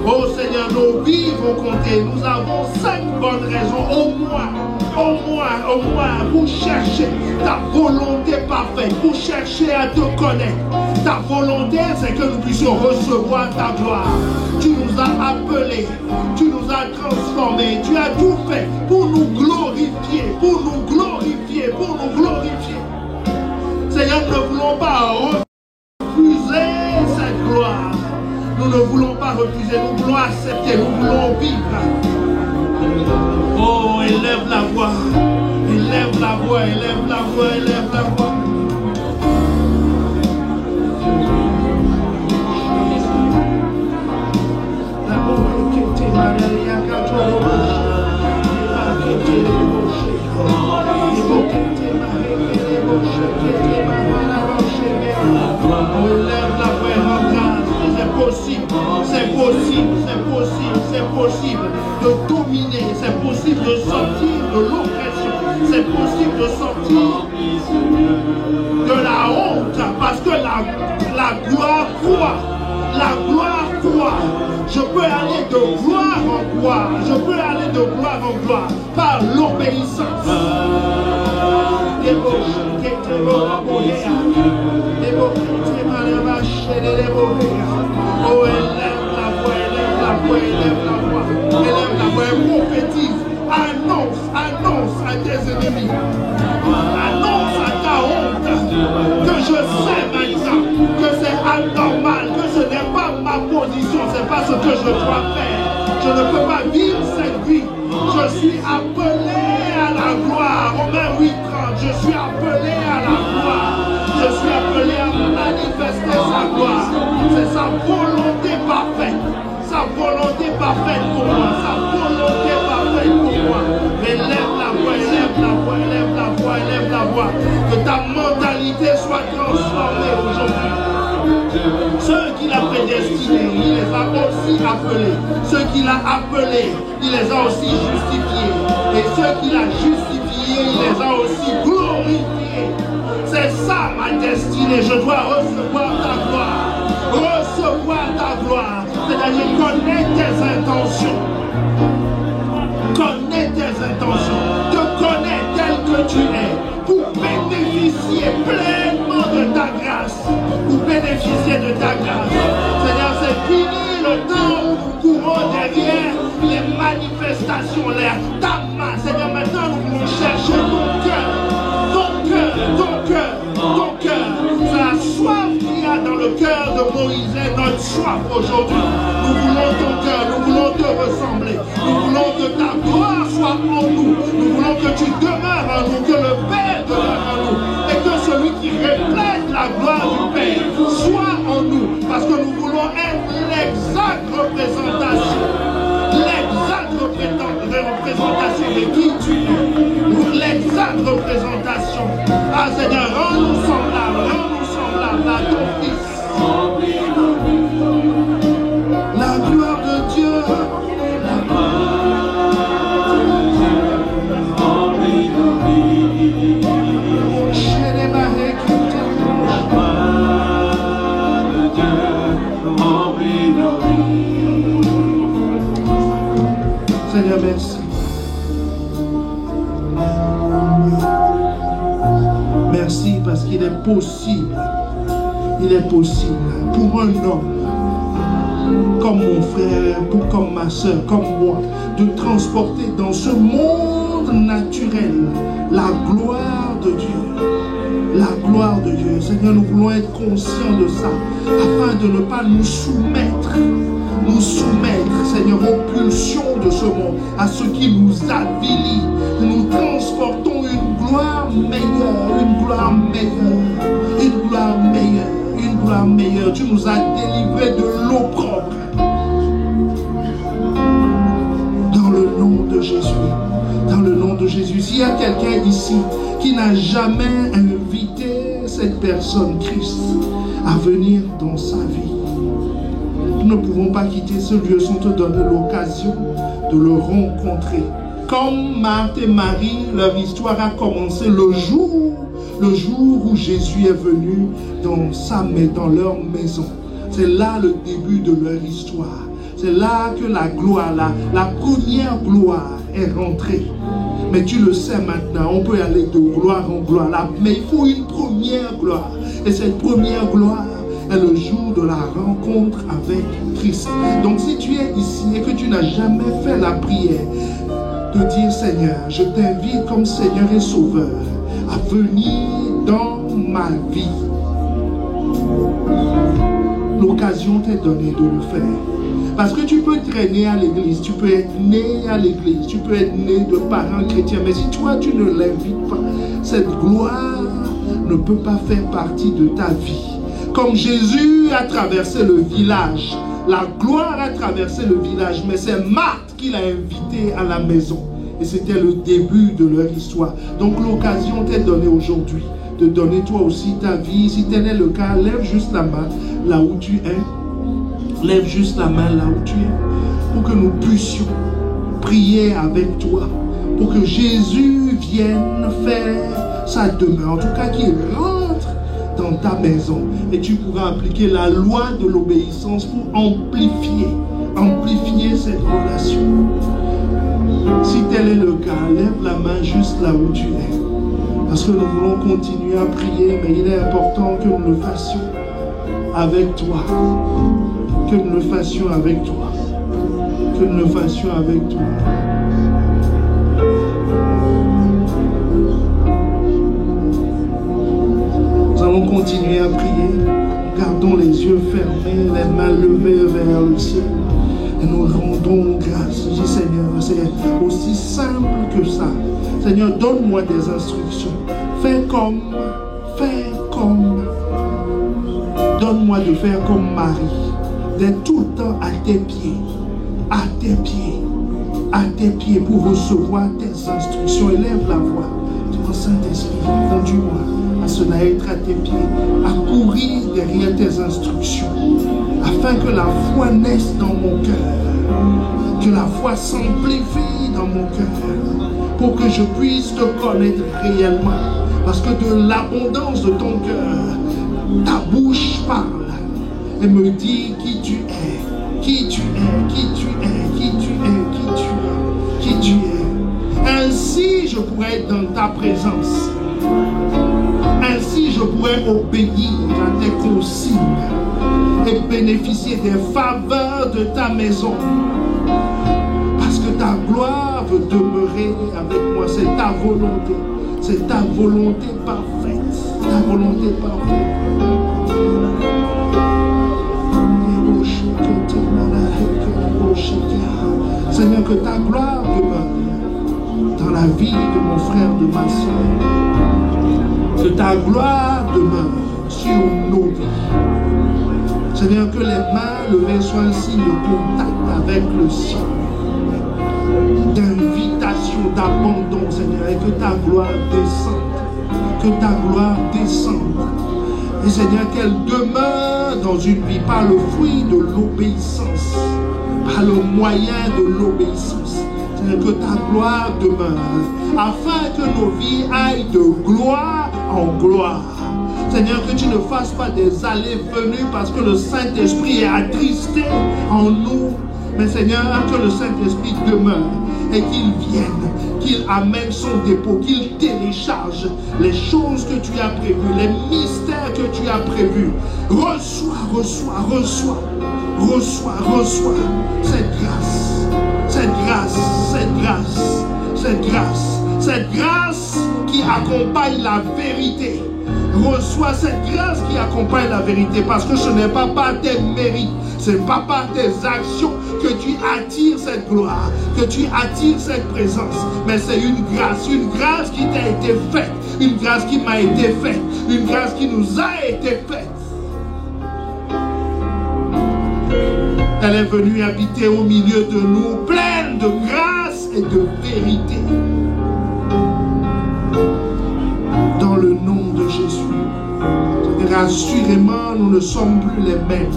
oh Seigneur, nos vies vont compter. Nous avons 5 bonnes raisons, au moins, pour chercher ta volonté parfaite, pour chercher à te connaître. Ta volonté, c'est que nous puissions recevoir ta gloire. Tu nous as appelés, tu nous as transformés, tu as tout fait pour nous glorifier, pour nous glorifier, pour nous glorifier. Seigneur, nous ne voulons pas refuser cette gloire. Nous ne voulons pas refuser, nous voulons accepter, nous voulons vivre. Oh, élève la voix, élève la voix, élève la voix, élève la voix. C'est possible de dominer, c'est possible de sortir de l'oppression, c'est possible de sortir de la honte, parce que la gloire croît, la gloire croît. Je peux aller de gloire en gloire, je peux aller de gloire en gloire par l'obéissance. Oh, élève la voix, élève la voix, élève la voix, élève la voix, prophétise, annonce à tes ennemis, annonce à ta honte, que je sais maintenant que c'est anormal, que ce n'est pas ma position, c'est pas ce que je dois faire. Je ne peux pas vivre cette vie. Je suis appelé à la gloire. Romains 8:30, je suis appelé à la gloire. Je suis appelé à manifester sa gloire. C'est sa volonté parfaite. Sa volonté parfaite pour moi. Sa volonté parfaite pour moi. Élève la voix, élève la voix, élève la voix, élève la voix. Que ta mentalité soit transformée aujourd'hui. Ceux qu'il a prédestinés, il les a aussi appelés. Ceux qu'il a appelés, il les a aussi justifiés. Et ceux qu'il a justifiés, il les a aussi glorifiés. C'est ça ma destinée. Je dois recevoir ta gloire. Recevoir ta gloire. C'est-à-dire connaître tes intentions. Connais tes intentions. Te connais tel que tu es. Pour bénéficier pleinement de ta grâce. Pour bénéficier de ta grâce. Seigneur, c'est fini le temps où nous courons derrière les manifestations, ta main. Seigneur, maintenant nous voulons chercher ton cœur. Ton cœur, ton cœur, ton cœur. C'est la soif qu'il y a dans le cœur de Moïse est notre soif aujourd'hui. Nous voulons ton cœur, nous voulons te ressembler. Nous voulons que ta gloire soit en nous. Nous voulons que tu demeures en nous, que le Père demeure en nous. Et que celui qui reflète la gloire du Père soit en nous. Parce que nous voulons être l'exacte représentation. L'exacte représentation de qui tu es. L'exacte représentation. Ah Seigneur, rends-nous semblables à ton Fils. La gloire de Dieu. Seigneur, merci. Merci parce qu'il est possible pour un homme comme mon frère, comme ma soeur, comme moi, de transporter dans ce monde naturel la gloire de Dieu. La gloire de Dieu. Seigneur, nous voulons être conscients de ça, afin de ne pas nous soumettre, Seigneur, aux pulsions de ce monde, à ce qui nous avilit. Nous transportons une gloire meilleure, une gloire meilleure, une gloire meilleure, une gloire meilleure. Tu nous as délivrés de l'opprobre. Dans le nom de Jésus. Dans le nom de Jésus. S'il y a quelqu'un ici qui n'a jamais invité cette personne, Christ, à venir dans sa vie, nous ne pouvons pas quitter ce lieu sans te donner l'occasion de le rencontrer. Comme Marthe et Marie, leur histoire a commencé le jour où Jésus est venu dans leur maison. C'est là le début de leur histoire. C'est là que la gloire, la première gloire est rentrée. Mais tu le sais maintenant, on peut aller de gloire en gloire. Mais il faut une première gloire. Et cette première gloire est le jour de la rencontre avec Christ. Donc si tu es ici et que tu n'as jamais fait la prière de dire Seigneur, je t'invite comme Seigneur et Sauveur à venir dans ma vie. L'occasion t'est donnée de le faire. Parce que tu peux traîner à l'église, tu peux être né à l'église, tu peux être né de parents chrétiens, mais si toi tu ne l'invites pas, cette gloire ne peut pas faire partie de ta vie. Comme Jésus a traversé le village, la gloire a traversé le village, mais c'est Marthe qui l'a invité à la maison. Et c'était le début de leur histoire. Donc l'occasion t'est donnée aujourd'hui de donner toi aussi ta vie. Si tel est le cas, lève juste la main là où tu es. Lève juste la main là où tu es, pour que nous puissions prier avec toi, pour que Jésus vienne faire sa demeure, en tout cas qu'il rentre dans ta maison, et tu pourras appliquer la loi de l'obéissance pour amplifier cette relation. Si tel est le cas, lève la main juste là où tu es, parce que nous voulons continuer à prier, mais il est important que nous le fassions avec toi. Que nous le fassions avec toi. Que nous le fassions avec toi. Nous allons continuer à prier. Gardons les yeux fermés, les mains levées vers le ciel. Et nous rendons grâce. Je dis Seigneur, c'est aussi simple que ça. Seigneur, donne-moi des instructions. Fais comme. Donne-moi de faire comme Marie. D'être tout le temps à tes pieds pour recevoir tes instructions. Élève la voix. Mon Saint-Esprit, conduis-moi à cela, être à tes pieds, à courir derrière tes instructions, afin que la foi naisse dans mon cœur, que la foi s'amplifie dans mon cœur, pour que je puisse te connaître réellement. Parce que de l'abondance de ton cœur, ta bouche parle et me dit qui tu es, qui tu es, qui tu es, qui tu es, qui tu es, qui tu es. Ainsi, je pourrais être dans ta présence. Ainsi, je pourrais obéir à tes consignes et bénéficier des faveurs de ta maison. Parce que ta gloire veut demeurer avec moi. C'est ta volonté. C'est ta volonté parfaite. Ta volonté parfaite. Seigneur, que ta gloire demeure dans la vie de mon frère, de ma soeur. Que ta gloire demeure sur nos vies. Seigneur, que les mains levées soient un signe de contact avec le ciel, d'invitation, d'abandon, Seigneur, et que ta gloire descende. Que ta gloire descende. Et Seigneur, qu'elle demeure dans une vie par le fruit de l'obéissance, par le moyen de l'obéissance. Seigneur, que ta gloire demeure, afin que nos vies aillent de gloire en gloire. Seigneur, que tu ne fasses pas des allées-venues parce que le Saint-Esprit est attristé en nous. Mais Seigneur, que le Saint-Esprit demeure et qu'il vienne, qu'il amène son dépôt, qu'il télécharge les choses que tu as prévues, les mystères que tu as prévus. Reçois cette grâce, cette grâce, cette grâce, cette grâce, cette grâce qui accompagne la vérité. Reçois cette grâce qui accompagne la vérité, parce que ce n'est pas par tes mérites, ce n'est pas par tes actions que tu attires cette gloire, que tu attires cette présence, mais c'est une grâce qui t'a été faite, une grâce qui m'a été faite, une grâce qui nous a été faite. Elle est venue habiter au milieu de nous, pleine de grâce et de vérité. Dans le nom de Jésus. Rassurément, nous ne sommes plus les mêmes.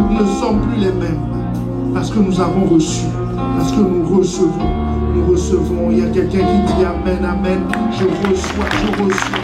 Nous ne sommes plus les mêmes. Parce que nous avons reçu. Parce que nous recevons. Nous recevons. Il y a quelqu'un qui dit Amen, Amen. Je reçois, je reçois.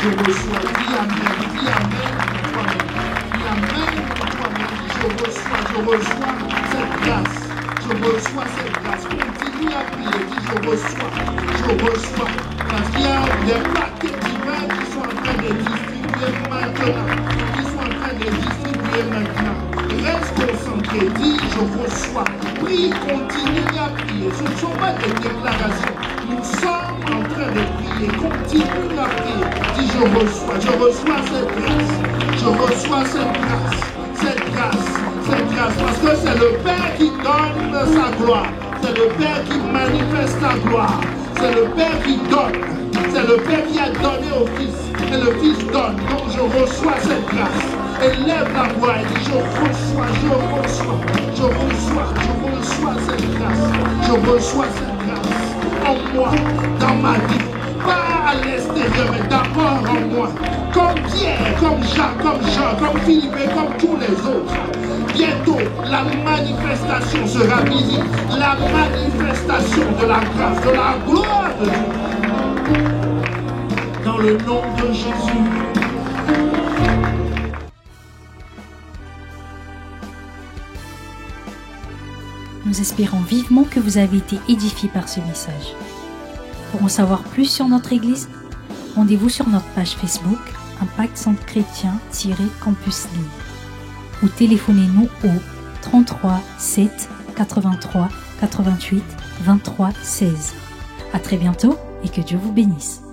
Je reçois. Dis Amen. Dis Amen pour toi-même. Dis Amen pour toi-même. Je reçois cette grâce. Je reçois cette grâce. Continue à prier. Dis je reçois. Je reçois. Parce qu'il y a des paquets divins qui sont en train de distribuer maintenant. Qui sont en train de distribuer maintenant. Reste concentré, dis je reçois. Prie, continue à prier. Ce ne sont pas des déclarations. Nous sommes en train de prier. Continue à prier. Dis je reçois cette grâce. Je reçois cette grâce. Cette grâce. Cette grâce. Parce que c'est le Père qui donne sa gloire. C'est le Père qui manifeste sa gloire. C'est le Père qui donne. C'est le Père qui a donné au Fils. Et le Fils donne. Donc je reçois cette grâce. Élève la voix et dis je reçois cette grâce. Je reçois cette grâce en moi, dans ma vie. Pas à l'extérieur, mais d'abord en moi. Comme Pierre, comme Jacques, comme Jean, comme Philippe et comme tous les autres. Bientôt, la manifestation sera visible. La manifestation de la grâce, de la gloire de Dieu. Dans le nom de Jésus. Nous espérons vivement que vous avez été édifiés par ce message. Pour en savoir plus sur notre Église, rendez-vous sur notre page Facebook Impact Centre Chrétien-Campus Lille ou téléphonez-nous au 33 7 83 88 23 16. À très bientôt et que Dieu vous bénisse.